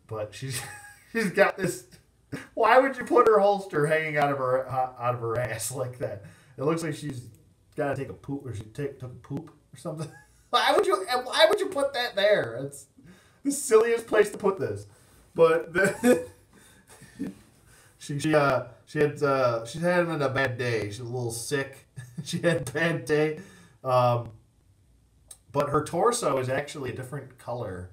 [SPEAKER 1] but she's got this. Why would you put her holster hanging out of her ass like that? It looks like she's got to take a poop, or she took a poop or something. Why would you put that there? It's the silliest place to put this. But she's had a bad day. She's a little sick. She had a bad day. But her torso is actually a different color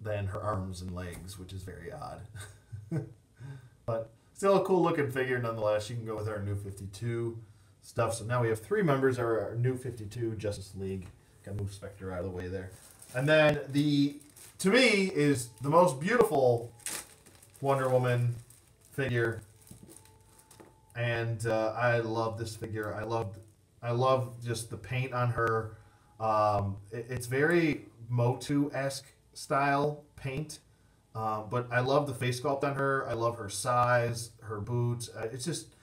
[SPEAKER 1] than her arms and legs, which is very odd. But still a cool looking figure nonetheless. She can go with our new 52 stuff. So now we have 3 members of our new 52 Justice League. Gotta move Spectre out of the way there. And then to me, is the most beautiful Wonder Woman figure. And I love this figure. I love just the paint on her. It's very Motu-esque style paint. But I love the face sculpt on her. I love her size, her boots. It's just,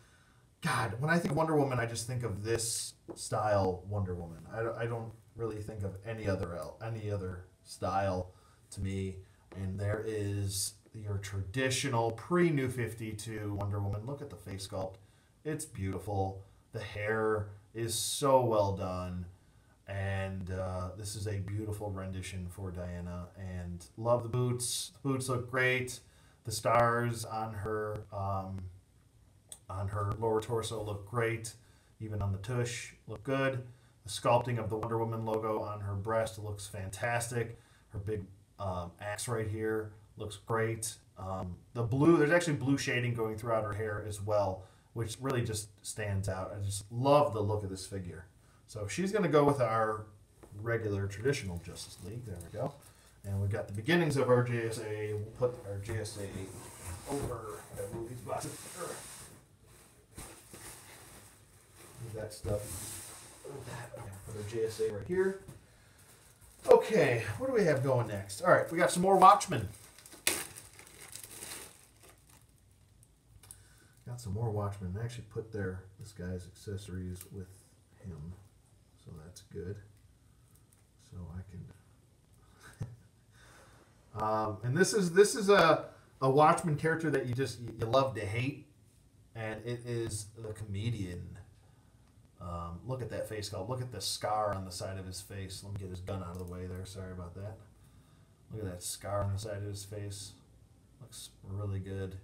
[SPEAKER 1] God, when I think Wonder Woman, I just think of this style Wonder Woman. I don't really think of any other style to me. And there is your traditional pre-New 52 Wonder Woman. Look at the face sculpt. It's beautiful. The hair is so well done. And this is a beautiful rendition for Diana. And love the boots. The boots look great. The stars on her lower torso look great. Even on the tush look good. The sculpting of the Wonder Woman logo on her breast looks fantastic. Her big axe right here looks great. The blue, there's actually blue shading going throughout her hair as well, which really just stands out. I just love the look of this figure. So she's going to go with our regular traditional Justice League. There we go. And we've got the beginnings of our JSA. We'll put our JSA over. Gotta move these boxes. Move that stuff. Move that. I'm going to put our JSA right here. Okay, what do we have going next? All right, we got some more Watchmen. Got some more Watchmen. I actually put this guy's accessories with him. So that's good. So I can. And this is a Watchmen character that you love to hate, and it is the comedian. Look at that face sculpt. Look at the scar on the side of his face. Let me get his gun out of the way there. Sorry about that. Look at that scar on the side of his face. Looks really good.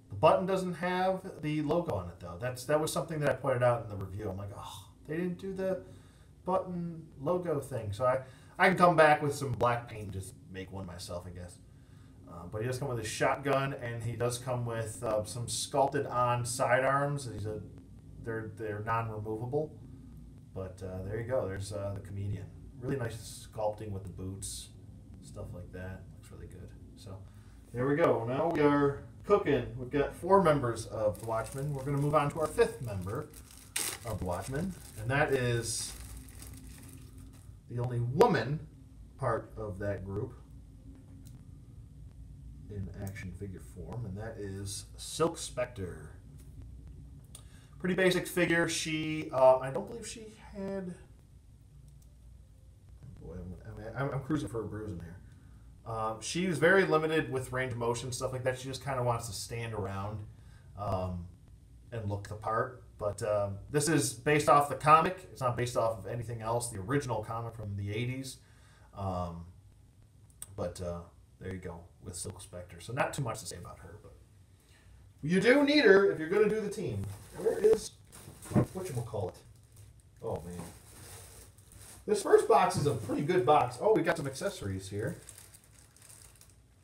[SPEAKER 1] The button doesn't have the logo on it though. That was something that I pointed out in the review. I'm like, oh, they didn't do the button logo thing. So I can come back with some black paint and just make one myself, I guess. But he does come with a shotgun, and he does come with some sculpted on sidearms. They're non-removable. But there you go. There's the comedian. Really nice sculpting with the boots, stuff like that. Looks really good. So there we go. Now we are cooking. We've got 4 members of the Watchmen. We're going to move on to our 5th member of the Watchmen, and that is the only woman part of that group in action figure form, and that is Silk Spectre. Pretty basic figure. She, I don't believe she had. Boy, I'm cruising for a bruising here. She was very limited with range of motion, stuff like that. She just kind of wants to stand around and look the part. But this is based off the comic. It's not based off of anything else. The original comic from the 80s. But there you go with Silk Spectre. So not too much to say about her, but you do need her if you're going to do the team. Where is whatchamacallit? Oh man, this first box is a pretty good box. Oh, we got some accessories here.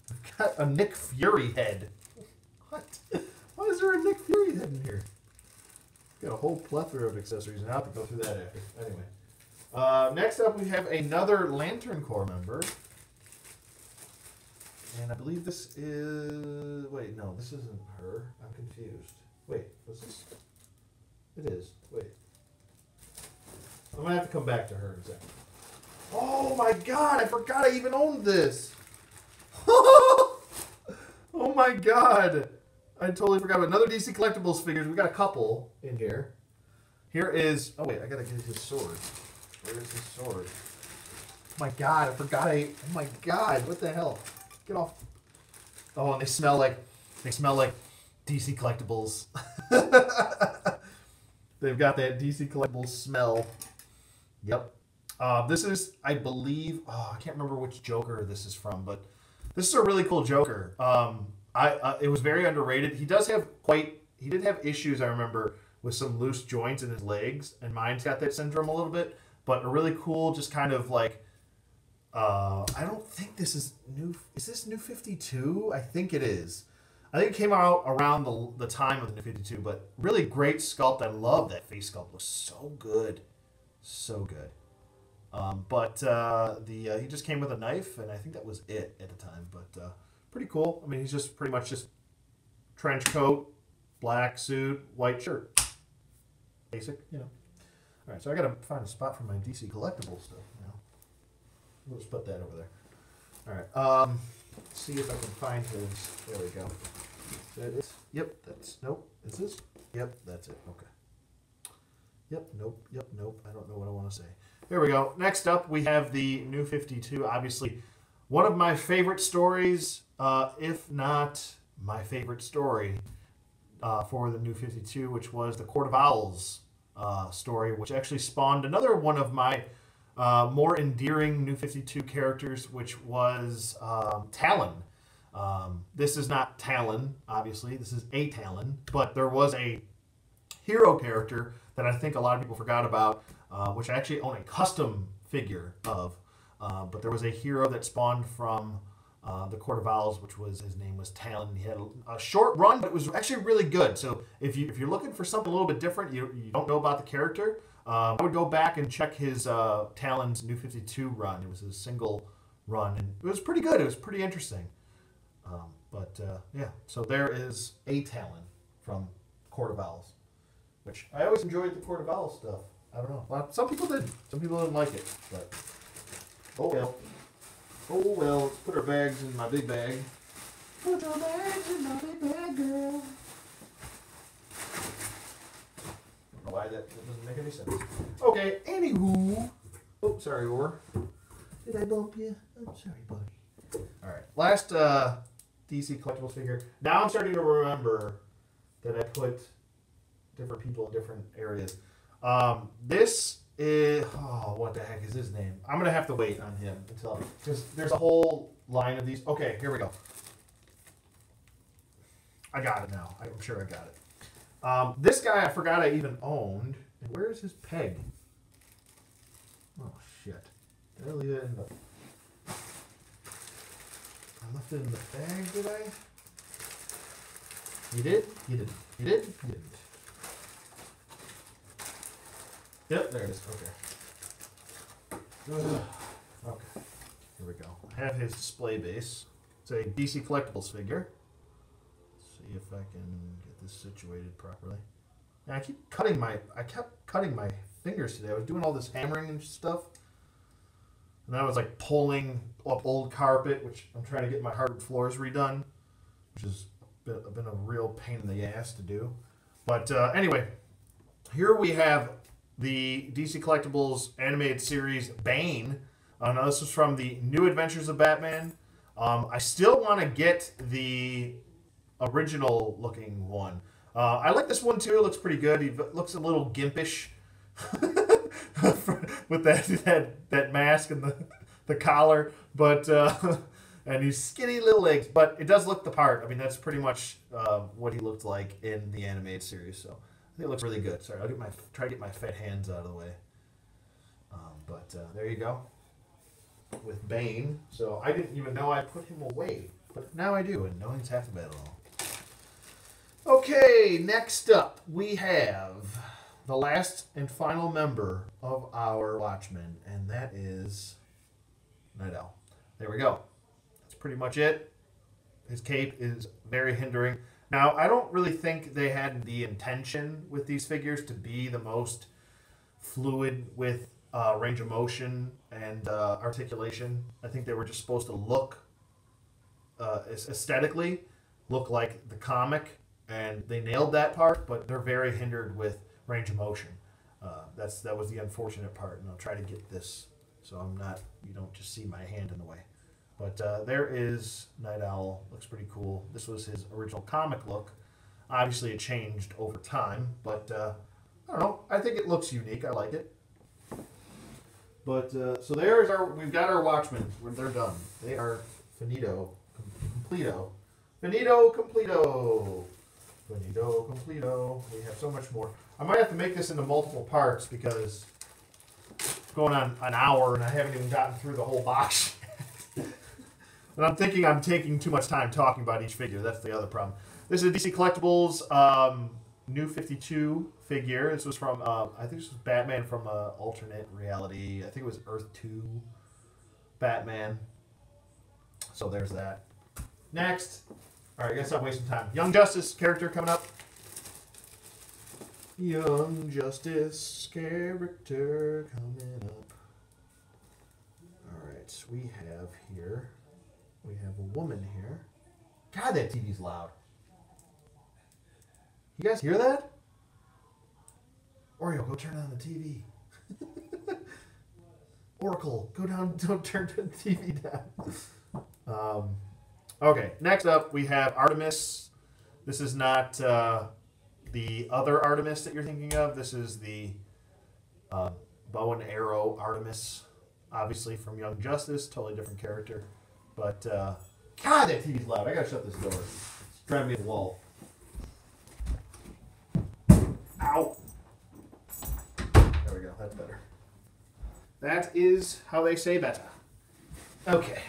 [SPEAKER 1] We've got a Nick Fury head. What? Why is there a Nick Fury head in here? Got a whole plethora of accessories, and I'll have to go through that after. Anyway, next up we have another Lantern Corps member. And I believe this is... Wait, no, this isn't her. I'm confused. Wait, what's this? It is. Wait. I'm going to have to come back to her in a second. Oh my god, I forgot I even owned this. Oh my god. I totally forgot about another DC Collectibles figures. We got a couple in here. Here is... Oh wait, I got to get his sword. Where is his sword? Oh my god, I forgot I... Oh my god, what the hell? Get off. Oh, and they smell like DC Collectibles. They've got that DC Collectibles smell. Yep. This is, I believe, I can't remember which Joker this is from, but this is a really cool Joker. It was very underrated. He did have issues, I remember, with some loose joints in his legs, and mine's got that syndrome a little bit, but a really cool, just kind of like, I don't think this is new. Is this New 52? I think it is. I think it came out around the time of the New 52, but really great sculpt. I love that face sculpt. Looks so good. So good. He just came with a knife, and I think that was it at the time. But pretty cool. I mean, he's just pretty much just trench coat, black suit, white shirt. Basic, you know. All right, so I got to find a spot for my DC Collectibles stuff now. We'll just put that over there. All right. Let's see if I can find his. There we go. That is. Yep. That's. Nope. Is this? Yep. That's it. Okay. Yep. Nope. Yep. Nope. I don't know what I want to say. There we go. Next up, we have the New 52. Obviously, one of my favorite stories, if not my favorite story, for the New 52, which was the Court of Owls story, which actually spawned another one of my more endearing New 52 characters, which was Talon. This is not Talon, obviously. This is a Talon, but there was a hero character that I think a lot of people forgot about, which I actually own a custom figure of. But there was a hero that spawned from the Court of Owls, which was, his name was Talon. He had a short run, but it was actually really good. So if you're looking for something a little bit different, you don't know about the character, I would go back and check his Talon's New 52 run. It was a single run, and it was pretty good. It was pretty interesting. Yeah, so there is a Talon from Court of Owls, which I always enjoyed the Court of Owls stuff. I don't know. Well, some people did. Some people didn't like it, but oh well. Oh well. Let's put our bags in my big bag. Put your bags in my big bag, girl. Why that doesn't make any sense. Okay, anywho. Oh, sorry, Or. Did I bump you? I'm sorry, buddy. Alright, last DC Collectibles figure. Now I'm starting to remember that I put different people in different areas. This is... Oh, what the heck is his name? I'm going to have to wait on him until... Because there's a whole line of these. Okay, here we go. I got it now. I'm sure I got it. This guy I forgot I even owned. And where is his peg? Oh, shit. Did I leave it in the... I left it in the bag, did I? You did? You didn't. You did? You didn't. Yep, there it is. Okay. Okay. Here we go. I have his display base. It's a DC Collectibles figure. Let's see if I can get this situated properly. And I kept cutting my fingers today. I was doing all this hammering and stuff. And then I was like pulling up old carpet, which I'm trying to get my hardwood floors redone, which has been a real pain in the ass to do. But anyway, here we have the DC Collectibles animated series Bane. Now this is from the New Adventures of Batman. I still want to get the original looking one. I like this one too. It looks pretty good. He looks a little gimpish with that mask and the collar, but and these skinny little legs. But it does look the part. I mean, that's pretty much what he looked like in the animated series. So I think it looks really good. Sorry, I'll try to get my fat hands out of the way. But there you go with Bane. So I didn't even know I put him away, but now I do, and knowing's half the battle. Okay, next up we have the last and final member of our Watchmen, and that is Night Owl. There we go. That's pretty much it. His cape is very hindering. Now, I don't really think they had the intention with these figures to be the most fluid with range of motion and articulation. I think they were just supposed to look aesthetically look like the comic, and they nailed that part, but they're very hindered with range of motion. That was the unfortunate part, and I'll try to get this so you don't just see my hand in the way. But there is Night Owl. Looks pretty cool. This was his original comic look. Obviously, it changed over time, but I don't know. I think it looks unique. I like it. But so we've got our Watchmen. They're done. They are finito, completo. Finito, completo. Finito, completo. We have so much more. I might have to make this into multiple parts because it's going on an hour and I haven't even gotten through the whole box. And I'm thinking I'm taking too much time talking about each figure. That's the other problem. This is DC Collectibles New 52 figure. This was from, I think this was Batman from alternate reality. I think it was Earth 2 Batman. So there's that. Next. All right, I gotta stop wasting time. Young Justice character coming up. Young Justice character coming up. All right, we have a woman here. God, that TV's loud. You guys hear that? Oreo, go turn on the TV. Oracle, go down, don't turn the TV down. Okay, next up we have Artemis. This is not the other Artemis that you're thinking of. This is the bow and arrow Artemis, obviously from Young Justice, totally different character. But, God, that TV's loud. I gotta shut this door. It's driving me to the wall. Ow. There we go. That's better. That is how they say better. Okay.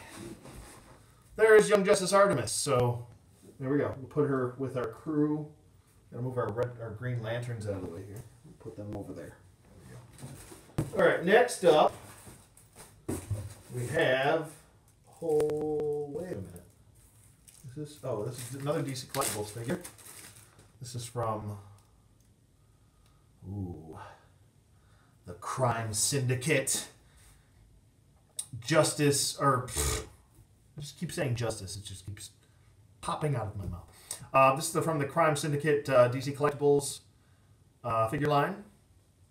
[SPEAKER 1] There's Young Justice Artemis. So, there we go. We'll put her with our crew. Gotta move our green lanterns out of the way here. Put them over there. There we go. All right. Next up, we have. Oh, wait a minute. This is another DC Collectibles figure. This is from the Crime Syndicate. Justice, or I just keep saying Justice. It just keeps popping out of my mouth. This is from the Crime Syndicate DC Collectibles figure line.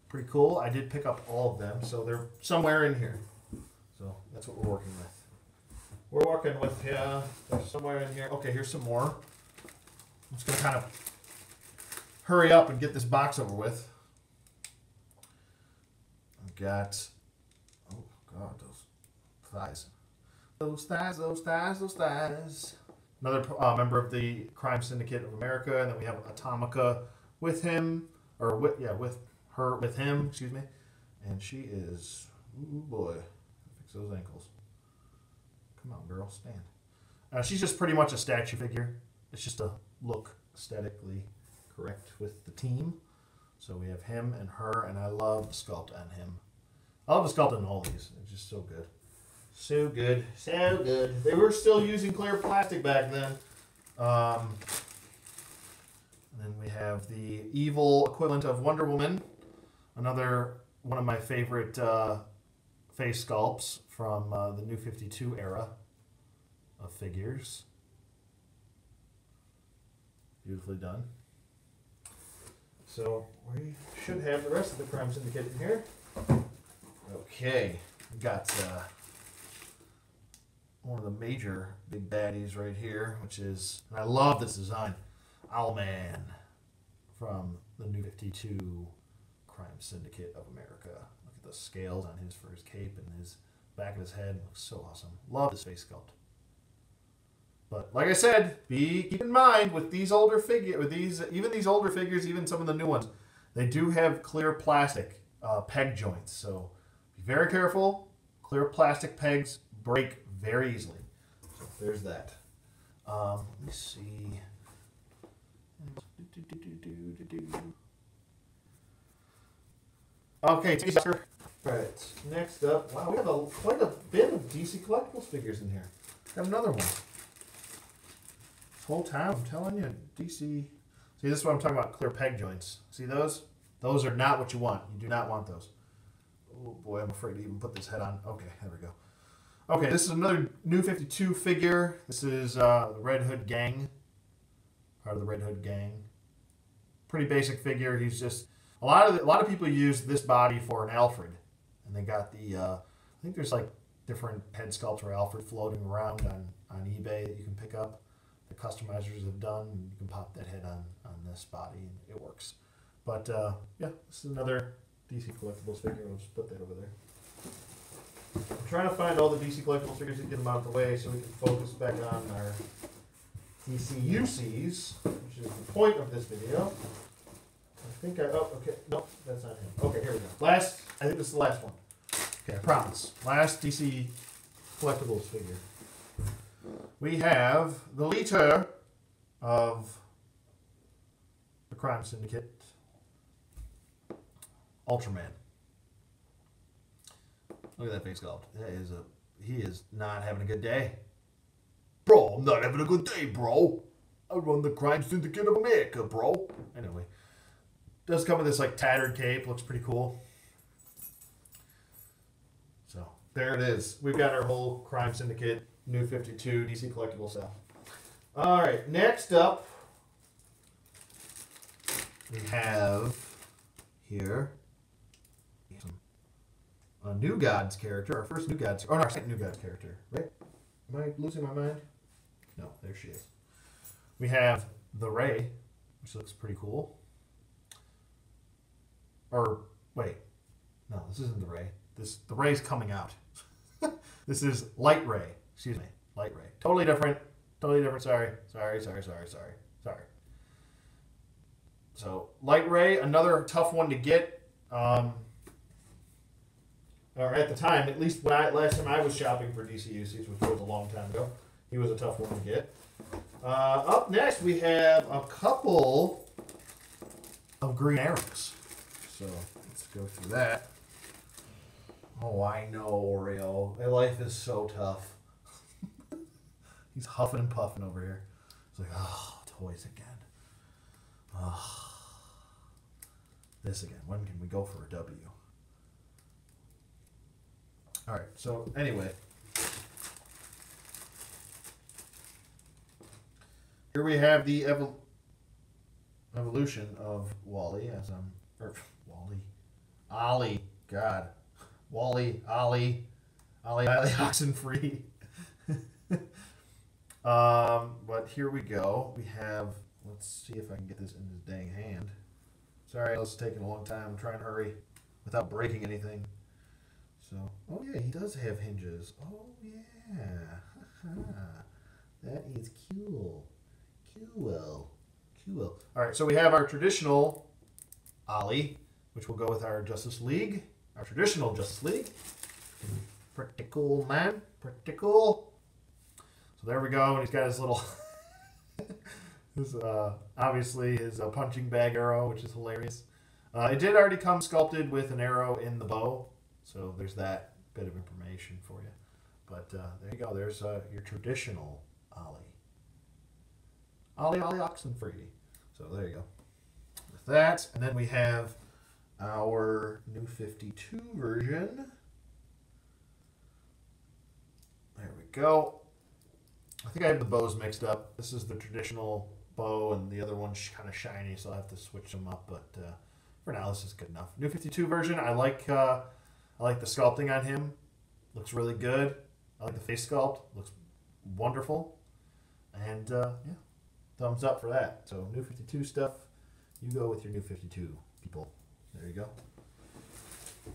[SPEAKER 1] Pretty cool. I did pick up all of them, so they're somewhere in here. So that's what we're working with. We're working with, they're somewhere in here. Okay, here's some more. I'm just going to kind of hurry up and get this box over with. I've got, oh God, those thighs. Those thighs, those thighs, those thighs. Another member of the Crime Syndicate of America, and then we have Atomica with him, or with him, excuse me. And she is, ooh boy, Fix those ankles. Come on, girl, stand. She's just pretty much a statue figure. It's just to look aesthetically correct with the team. So we have him and her, and I love the sculpt on him. I love the sculpt on all these. It's just so good. So good. So good. They were still using clear plastic back then. And then we have the evil equivalent of Wonder Woman. Another one of my favorite face sculpts from the New 52 era of figures. Beautifully done. So we should have the rest of the Crime Syndicate in here. Okay, we got one of the major big baddies right here, which is, and I love this design, Owlman from the New 52 Crime Syndicate of America. Look at the scales on his for his cape and his back of his head. Looks so awesome. Love this face sculpt. But like I said, keep in mind with these older figures, even these older figures, even some of the new ones, they do have clear plastic peg joints. So be very careful. Clear plastic pegs break very easily. So there's that. Let me see. Okay, all right. Next up, wow, we have quite a bit of DC Collectibles figures in here. Got another one. Whole time, I'm telling you, DC. See, this is what I'm talking about, clear peg joints. See those? Those are not what you want. You do not want those. Oh boy, I'm afraid to even put this head on. Okay, there we go. Okay, this is another New 52 figure. This is the Red Hood Gang. Part of the Red Hood Gang. Pretty basic figure. He's just a lot of people use this body for an Alfred, and they got the I think there's like different head sculpts for Alfred floating around on eBay that you can pick up. The customizers have done. You can pop that head on this body, and it works. But yeah, this is another DC Collectibles figure. I'll just put that over there. I'm trying to find all the DC Collectibles figures and get them out of the way so we can focus back on our DC UCs, which is the point of this video. I think oh, okay, no, that's not him. Okay, here we go. I think this is the last one. Okay, I promise. Last DC Collectibles figure. We have the leader of the Crime Syndicate, Ultraman. Look at that face sculpt. He is not having a good day. Bro, I'm not having a good day, bro. I run the Crime Syndicate of America, bro. Anyway, does come with this like tattered cape. Looks pretty cool. So there it is. We've got our whole Crime Syndicate New 52 DC Collectible stuff. All right, next up we have here a New Gods character, our first New Gods, or no, our second New Gods character, right? Am I losing my mind? No, there she is. We have the Ray, which looks pretty cool. Or wait, no, this isn't the Ray. The Ray's coming out. This is Light Ray. Excuse me, Light Ray. Totally different. Totally different. Sorry. So Light Ray, another tough one to get. Or at the time, at least last time I was shopping for DC UCs, which was a long time ago, he was a tough one to get. Up next, we have a couple of Green Arrows. So let's go through that. Oh, I know, Oreo. My life is so tough. He's huffing and puffing over here. It's like, oh, toys again. Oh, this again. When can we go for a W? All right, so anyway. Here we have the evolution of Wally as Ollie, God. Wally, Ollie, Oxenfree. But here we go. We have, let's see if I can get this in his dang hand. Sorry, this is taking a long time. I'm trying to hurry without breaking anything. So, oh yeah, he does have hinges. Oh yeah. That is cool. Cool. All right, so we have our traditional Ollie, which will go with our Justice League. Our traditional Justice League. Pretty cool, man. Pretty cool. So there we go. And he's got his little, obviously his punching bag arrow, which is hilarious. It did already come sculpted with an arrow in the bow. So there's that bit of information for you. But there you go. There's your traditional Ollie. Ollie Oxenfree. So there you go. With that, and then we have our new 52 version. There we go. I think I have the bows mixed up. This is the traditional bow, and the other one's kind of shiny, so I'll have to switch them up. But for now, this is good enough. New 52 version. I like the sculpting on him. Looks really good. I like the face sculpt. Looks wonderful. And yeah, thumbs up for that. So new 52 stuff. You go with your new 52 people. There you go.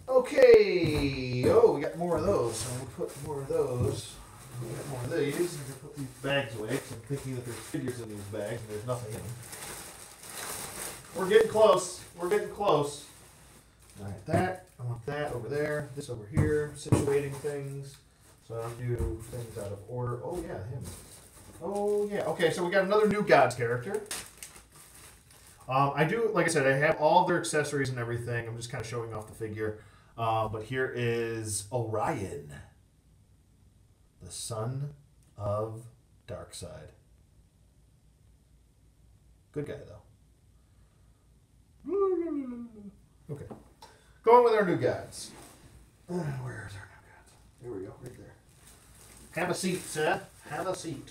[SPEAKER 1] Okay. Oh, we got more of those. So we'll put more of those. We got more of these. I'm going to put these bags away because I'm thinking that there's figures in these bags and there's nothing in them. We're getting close. We're getting close. All right, that. I want that over there. This over here. Situating things. So I don't do things out of order. Oh, yeah, him. Oh, yeah. Okay, so we got another New Gods character. I do, like I said, I have all their accessories and everything. I'm just kind of showing off the figure. But here is Orion, the son of Darkseid. Good guy, though. Okay. Going with our New Gods. Where is our New Gods? Here we go, right there. Have a seat, sir. Have a seat.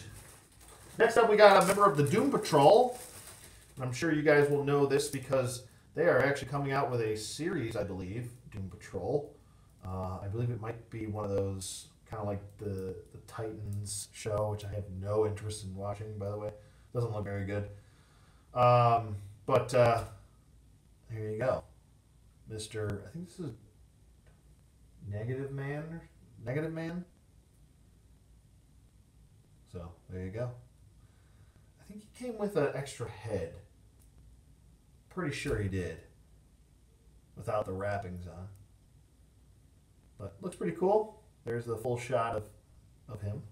[SPEAKER 1] Next up, we got a member of the Doom Patrol. I'm sure you guys will know this because they are actually coming out with a series, I believe, Doom Patrol. I believe it might be one of those, kind of like the Titans show, which I have no interest in watching, by the way. Doesn't look very good. But here you go. Mr. I think this is Negative Man. Negative Man? So, there you go. I think he came with an extra head. Pretty sure he did. Without the wrappings on. But looks pretty cool. There's the full shot of him.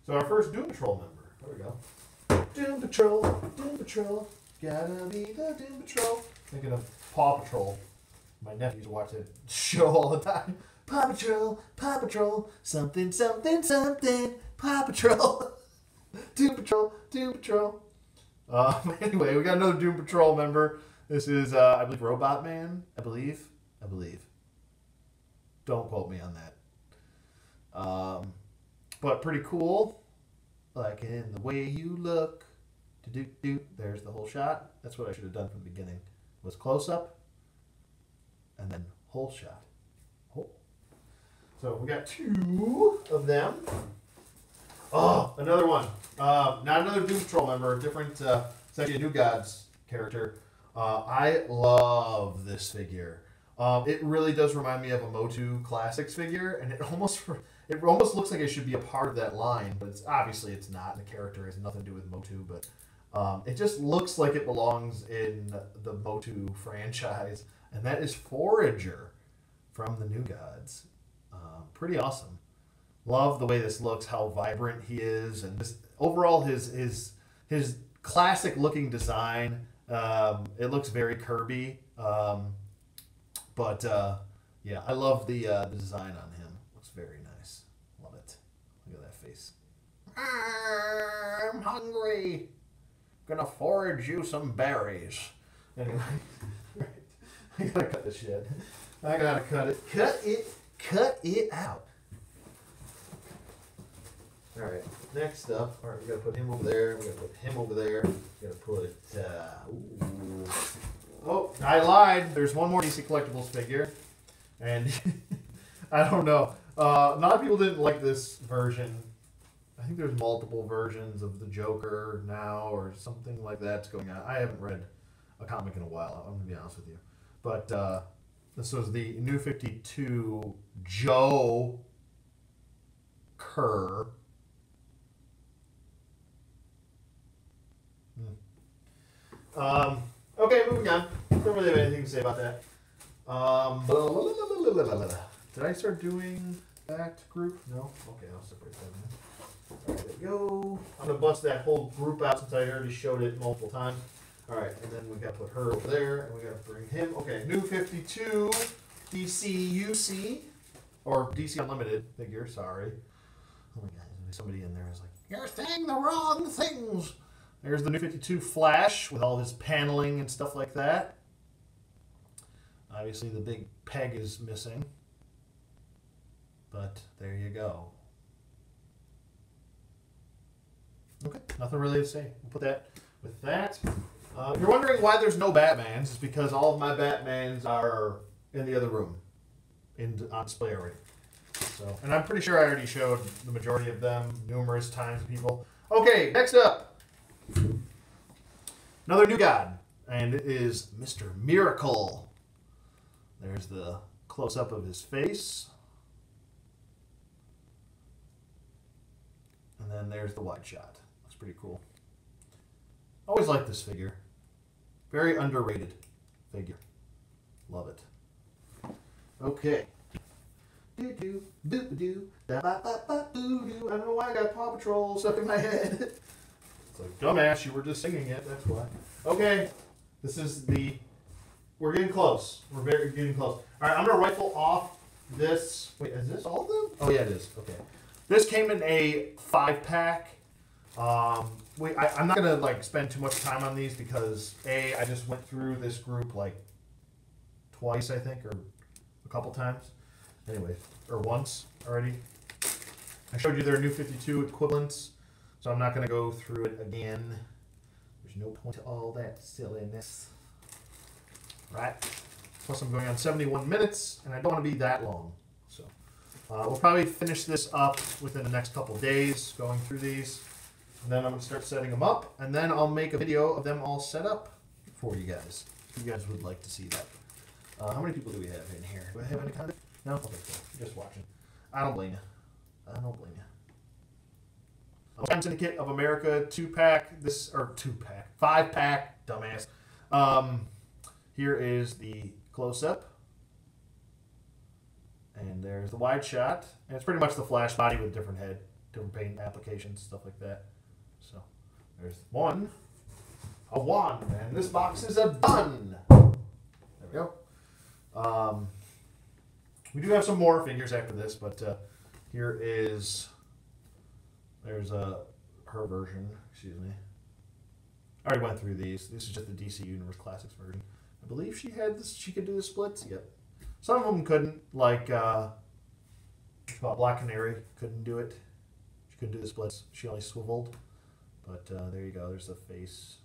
[SPEAKER 1] So our first Doom Patrol member. There we go. Doom Patrol, Doom Patrol. Gotta be the Doom Patrol. Thinking of Paw Patrol. My nephews watch that show all the time. Paw Patrol, something, something, something. Paw Patrol. Doom Patrol, Doom Patrol. Anyway, we got another Doom Patrol member. This is, I believe, Robot Man. I believe. Don't quote me on that. But pretty cool. Like in the way you look. There's the whole shot. That's what I should have done from the beginning. Was close up. And then whole shot. Oh. So we got two of them. Oh, another one. Not another Doom Patrol member, a different, it's actually a New Gods character. I love this figure. It really does remind me of a Motu Classics figure, and it almost looks like it should be a part of that line, but obviously it's not. The character has nothing to do with Motu, but it just looks like it belongs in the Motu franchise, and that is Forager from the New Gods. Pretty awesome. Love the way this looks, how vibrant he is, and just overall his classic looking design. It looks very Kirby, but yeah, I love the design on him. Looks very nice. Love it. Look at that face. I'm hungry. Gonna forage you some berries. Anyway, right. I gotta cut this shit. I gotta cut it. Cut it out. All right, next up, all right, we gotta put him over there. We gotta put him over there. We gotta put, ooh. Oh, I lied. There's one more DC Collectibles figure, and I don't know. A lot of people didn't like this version. I think there's multiple versions of the Joker now, or something like that's going on. I haven't read a comic in a while. I'm gonna be honest with you, but this was the New 52 Joe Kerr. Okay, moving on. Don't really have anything to say about that. Did I start doing that group? No? Okay, I'll separate that in. There we go. I'm going to bust that whole group out since I already showed it multiple times. Alright, and then we got to put her over there, and we got to bring him. Okay, new 52 DCUC, or DC Unlimited figure, sorry. Oh my god, somebody in there is like, you're saying the wrong things! There's the new 52 Flash with all his paneling and stuff like that. Obviously the big peg is missing. But there you go. Okay, nothing really to say. We'll put that with that. If you're wondering why there's no Batmans, it's because all of my Batmans are in the other room, on display already. So, and I'm pretty sure I already showed the majority of them numerous times to people. Okay, next up, another new god, and it is Mr. Miracle. There's the close-up of his face. And then there's the wide shot. Looks pretty cool. Always liked this figure. Very underrated figure. Love it. Okay. I don't know why I got Paw Patrol stuck in my head. It's like, dumbass, you were just singing it, that's why. Okay. This is the... We're getting close. We're getting close. Alright, I'm going to rifle off this... Wait, is this all of them? Oh, yeah, it is. Okay. This came in a 5-pack. I'm not gonna like spend too much time on these because I just went through this group like twice, I think, or a couple times. Anyway, or once already. I showed you their new 52 equivalents, so I'm not gonna go through it again. There's no point to all that silliness, right? Plus, I'm going on 71 minutes, and I don't want to be that long. So we'll probably finish this up within the next couple days, going through these. And then I'm going to start setting them up, and then I'll make a video of them all set up for you guys, if you guys would like to see that. How many people do we have in here? Do I have any comment? No? Okay, cool. Just watching. I don't blame you. I don't blame you. Time Syndicate of America 2-pack. 5-pack. Dumbass. Here is the close-up. And there's the wide shot. And it's pretty much the Flash body with different head, different paint applications, stuff like that. So there's one. A one. And this box is a done. There we go. We do have some more figures after this, but here is... There's her version. Excuse me. I already went through these. This is just the DC Universe Classics version. I believe she had this. She could do the splits. Yep. Some of them couldn't. Like Black Canary couldn't do it. She couldn't do the splits. She only swiveled. But there you go. There's the face.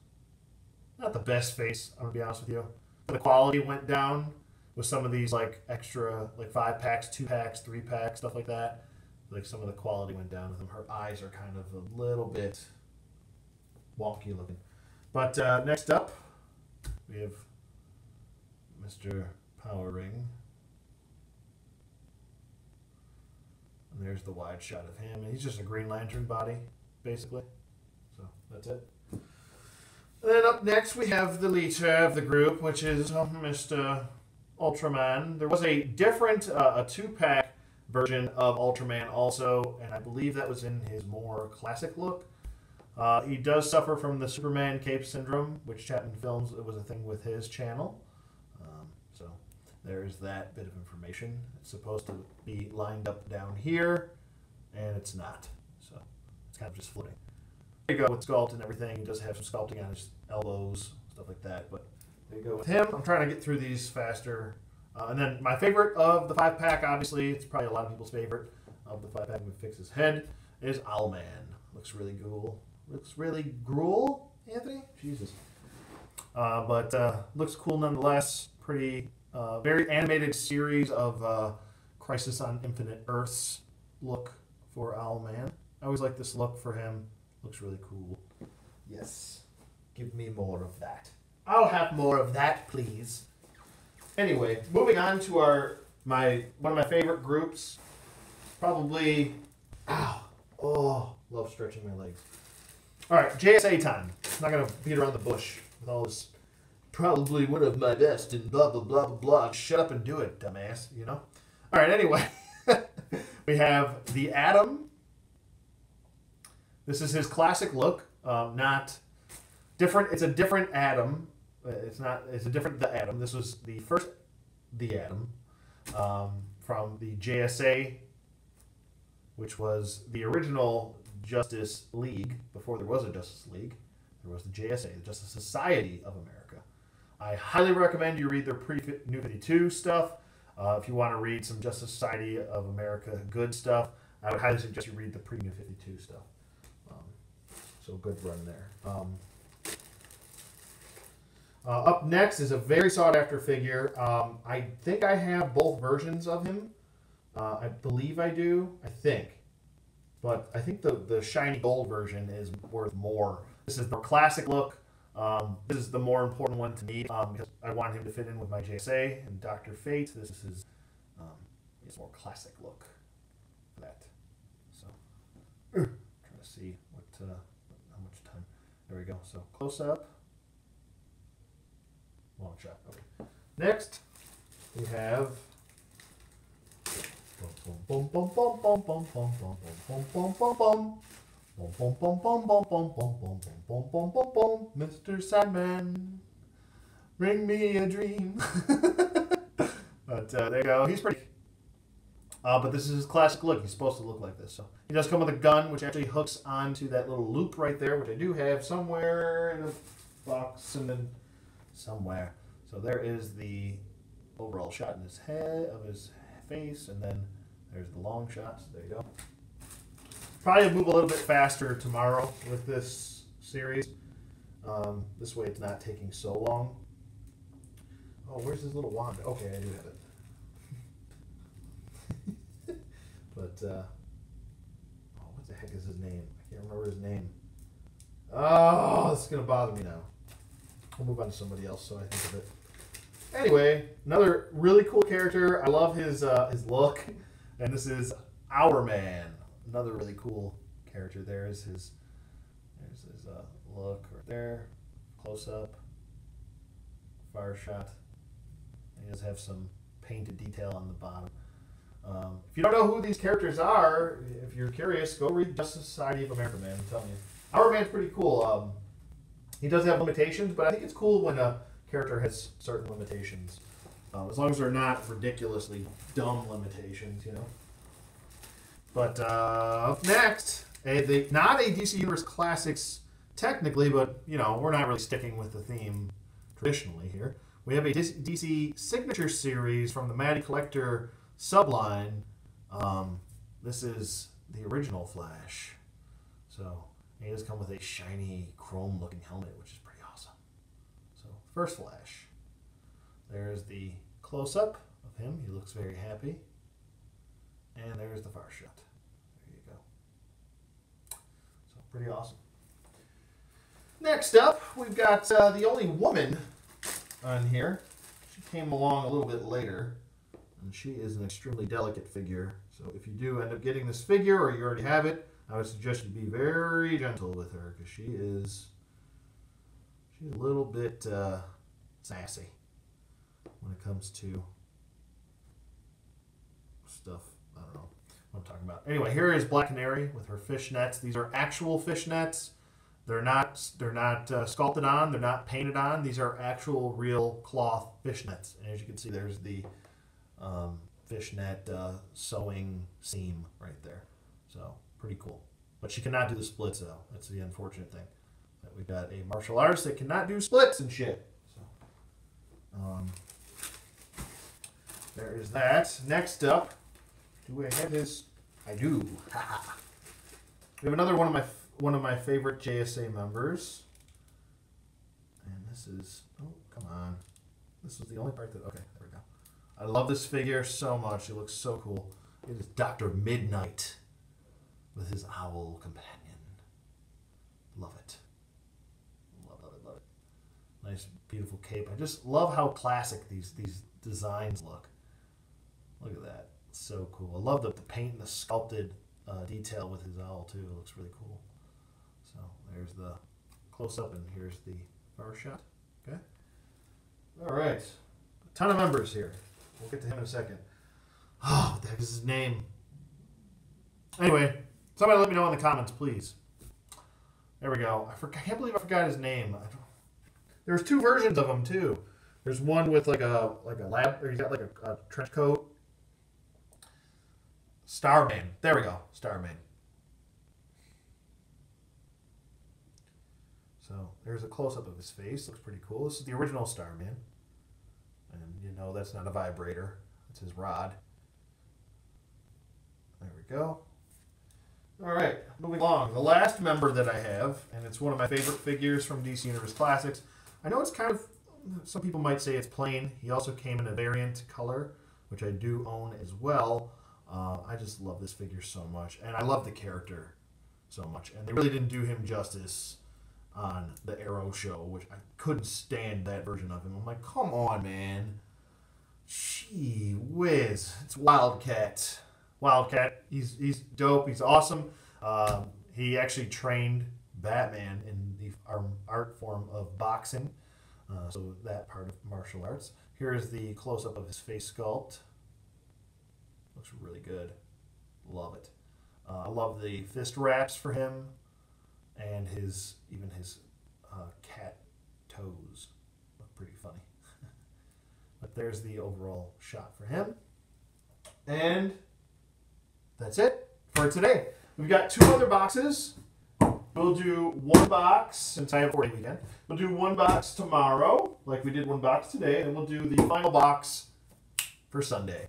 [SPEAKER 1] Not the best face, I'm gonna be honest with you. The quality went down with some of these like extra, like 5-packs, 2-packs, 3-packs, stuff like that. Like some of the quality went down with them. Her eyes are kind of a little bit wonky looking. But next up, we have Mr. Power Ring. And there's the wide shot of him. And he's just a Green Lantern body, basically. So that's it. And then up next, we have the leader of the group, which is Mr. Ultraman. There was a different, a 2-pack version of Ultraman also, and I believe that was in his more classic look. He does suffer from the Superman cape syndrome, which Chapman Films, it was a thing with his channel. So there's that bit of information. It's supposed to be lined up down here, and it's not. So it's kind of just floating. There you go with sculpt and everything. He does have some sculpting on his elbows, stuff like that. But there you go with him. I'm trying to get through these faster. And then my favorite of the 5-pack, obviously, it's probably a lot of people's favorite of the 5-pack with fix his head, is Owlman. Looks really cool. Looks really gruel, Anthony? Jesus. But looks cool nonetheless. Pretty, very animated series of Crisis on Infinite Earths look for Owlman. I always like this look for him. Looks really cool. Yes. Give me more of that. I'll have more of that, please. Anyway, moving on to one of my favorite groups. Probably, love stretching my legs. All right, JSA time. I'm not going to beat around the bush with all this. Probably one of my best and blah, blah, blah, blah, blah. Shut up and do it, dumbass, you know? All right, anyway. We have the Atom. This is his classic look. Not different. It's a different Atom. It's not. It's a different The Atom. This was the first The Atom from the JSA, which was the original Justice League. Before there was a Justice League, there was the JSA, the Justice Society of America. I highly recommend you read their pre-New 52 stuff. If you want to read some Justice Society of America good stuff, I would highly suggest you read the pre-New 52 stuff. So good run there. Up next is a very sought-after figure. I think I have both versions of him. I believe I do. I think. But I think the shiny gold version is worth more. This is the classic look. This is the more important one to me because I want him to fit in with my JSA and Dr. Fate. This is his more classic look for that. So, trying to see how much time. There we go. So close up, long shot. Okay. Next, we have. Bum, bum, bum, bum, bum, bum, bum, bum, bum, bum, bum. Bum, bum, bum, bum, bum, bum, bum, bum, bum, bum, bum, bum. Mr. Sandman, bring me a dream. But there you go. He's pretty. But this is his classic look. He's supposed to look like this. So he does come with a gun, which actually hooks onto that little loop right there, which I do have somewhere in a box and then somewhere. So there is the overall shot in his head, of his face, and then there's the long shots. There you go. Probably move a little bit faster tomorrow with this series. This way it's not taking so long. Oh, where's his little wand? Okay, I do have it. But, what the heck is his name? I can't remember his name. Oh, this is going to bother me now. We'll move on to somebody else so I think of it. Anyway, another really cool character. I love his look. And this is Our Man. Another really cool character. There's his look right there, close up, fire shot. He does have some painted detail on the bottom. If you don't know who these characters are, if you're curious, go read Justice Society of America, man. I'm telling you, Our Man's pretty cool. He does have limitations, but I think it's cool when a character has certain limitations, as long as they're not ridiculously dumb limitations, you know. But up next, not a DC Universe Classics technically, but you know we're not really sticking with the theme traditionally here. We have a DC Signature Series from the Matty Collector subline. This is the original Flash, so he does come with a shiny chrome-looking helmet, which is pretty awesome. So first Flash. There's the close-up of him. He looks very happy. And there's the far shot. There you go. So pretty awesome. Next up, we've got the only woman on here. She came along a little bit later, and she is an extremely delicate figure. So if you do end up getting this figure, or you already have it, I would suggest you be very gentle with her, because she's a little bit sassy when it comes to stuff. I don't know what I'm talking about. Anyway, here is Black Canary with her fishnets. These are actual fishnets. They're not sculpted on. They're not painted on. These are actual real cloth fishnets. And as you can see, there's the fishnet sewing seam right there. So pretty cool. But she cannot do the splits though. That's the unfortunate thing. That we've got a martial artist that cannot do splits and shit. So there is that. Next up. Do I have his? I do. We have another one of my favorite JSA members, and this is come on. This is the only part that okay. There we go. I love this figure so much. It looks so cool. It is Dr. Midnight with his owl companion. Love it. Love it. Love it. Nice, beautiful cape. I just love how classic these designs look. Look at that. So cool. I love the paint and the sculpted detail with his owl too. It looks really cool. So there's the close-up, and here's the far shot. Okay. All right. A ton of members here. We'll get to him in a second. Oh, what the heck is his name? Anyway, somebody let me know in the comments, please. There we go. I can't believe I forgot his name. There's 2 versions of him too. There's one with like a lab, or he's got like a trench coat. Starman. There we go. Starman. So there's a close-up of his face. Looks pretty cool. This is the original Starman. And you know that's not a vibrator. It's his rod. There we go. All right, moving along. The last member that I have, and it's one of my favorite figures from DC Universe Classics. I know it's kind of, some people might say it's plain. He also came in a variant color, which I do own as well. I just love this figure so much, and I love the character so much. And they really didn't do him justice on the Arrow show, which I couldn't stand that version of him. I'm like, come on, man. Gee whiz. It's Wildcat. Wildcat, he's dope. He's awesome. He actually trained Batman in the art form of boxing, so that part of martial arts. Here is the close-up of his face sculpt. Looks really good. Love it. I love the fist wraps for him, and even his cat toes look pretty funny. But there's the overall shot for him, and that's it for today. We've got 2 other boxes. We'll do 1 box, since I have a 4-day weekend. We'll do 1 box tomorrow, like we did 1 box today, and we'll do the final box for Sunday.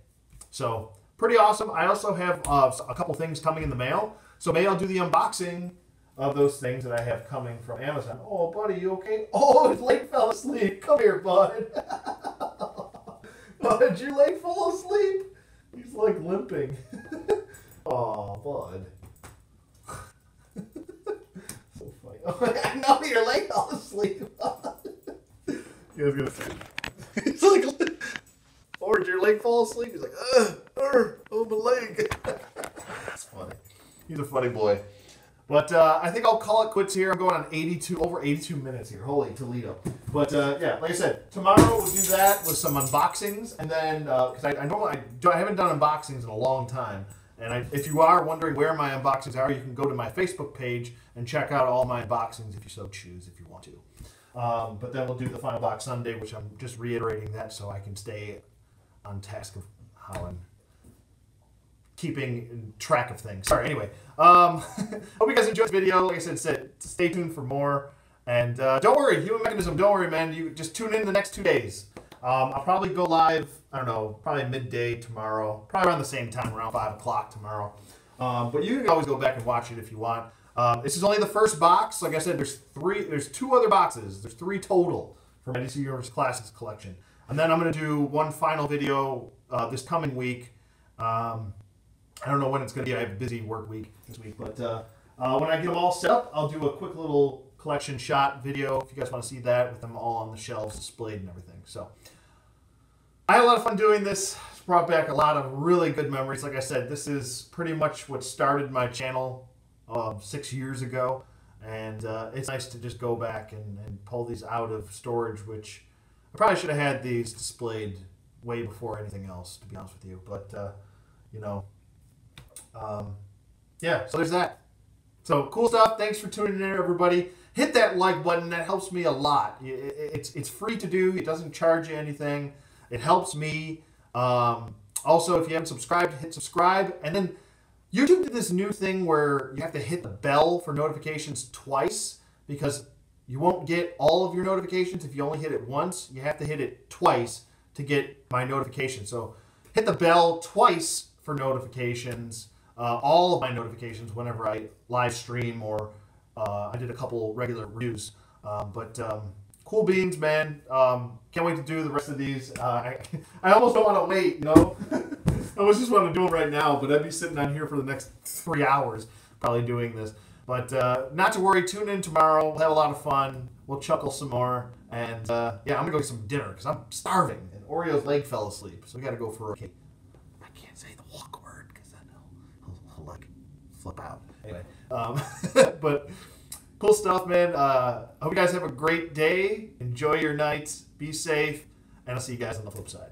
[SPEAKER 1] So, pretty awesome. I also have a couple things coming in the mail. So maybe I'll do the unboxing of those things that I have coming from Amazon. Oh, buddy, you okay? Oh, his leg fell asleep. Come here, bud. Oh, did your leg fall asleep? He's like limping. Oh, bud. So funny. Oh, no, your leg fell asleep. He was gonna say, he's like, or did your leg fall asleep? He's like, oh, my leg. That's funny. He's a funny boy. But I think I'll call it quits here. I'm going on over 82 minutes here. Holy Toledo. But yeah, like I said, tomorrow we'll do that with some unboxings. And then, because I haven't done unboxings in a long time. And if you are wondering where my unboxings are, you can go to my Facebook page and check out all my unboxings if you so choose, if you want to. But then we'll do the final box Sunday, which I'm just reiterating that so I can stay on task of how I'm keeping track of things. Sorry, anyway. Hope you guys enjoyed this video. Like I said, stay tuned for more. And don't worry, Human Mechanism, don't worry, man. You just tune in the next 2 days. I'll probably go live, I don't know, probably midday tomorrow. Probably around the same time, around 5 o'clock tomorrow. But you can always go back and watch it if you want. This is only the first box. Like I said, there's 2 other boxes. There's 3 total for my DC Universe Classics collection. And then I'm going to do 1 final video this coming week. I don't know when it's going to be. I have a busy work week this week. But when I get them all set up, I'll do a quick little collection shot video if you guys want to see that with them all on the shelves displayed and everything. So I had a lot of fun doing this. It's brought back a lot of really good memories. Like I said, this is pretty much what started my channel 6 years ago. And it's nice to just go back and pull these out of storage, which I probably should have had these displayed way before anything else, to be honest with you. But, you know, yeah, so there's that. So cool stuff. Thanks for tuning in, everybody. Hit that like button. That helps me a lot. It's free to do. It doesn't charge you anything. It helps me. Also, if you haven't subscribed, hit subscribe. And then YouTube did this new thing where you have to hit the bell for notifications twice, because you won't get all of your notifications if you only hit it once. You have to hit it twice to get my notifications. So hit the bell twice for notifications. All of my notifications whenever I live stream, or I did a couple regular reviews. Cool beans, man. Can't wait to do the rest of these. I almost don't want to wait, you know. I just want to do them right now, but I'd be sitting on here for the next 3 hours probably doing this. But not to worry, tune in tomorrow. We'll have a lot of fun. We'll chuckle some more. And yeah, I'm going to go get some dinner because I'm starving. And Oreo's leg fell asleep, so we got to go for a cake. I can't say the walk word because then he'll like flip out. Anyway, but cool stuff, man. Hope you guys have a great day. Enjoy your nights. Be safe. And I'll see you guys on the flip side.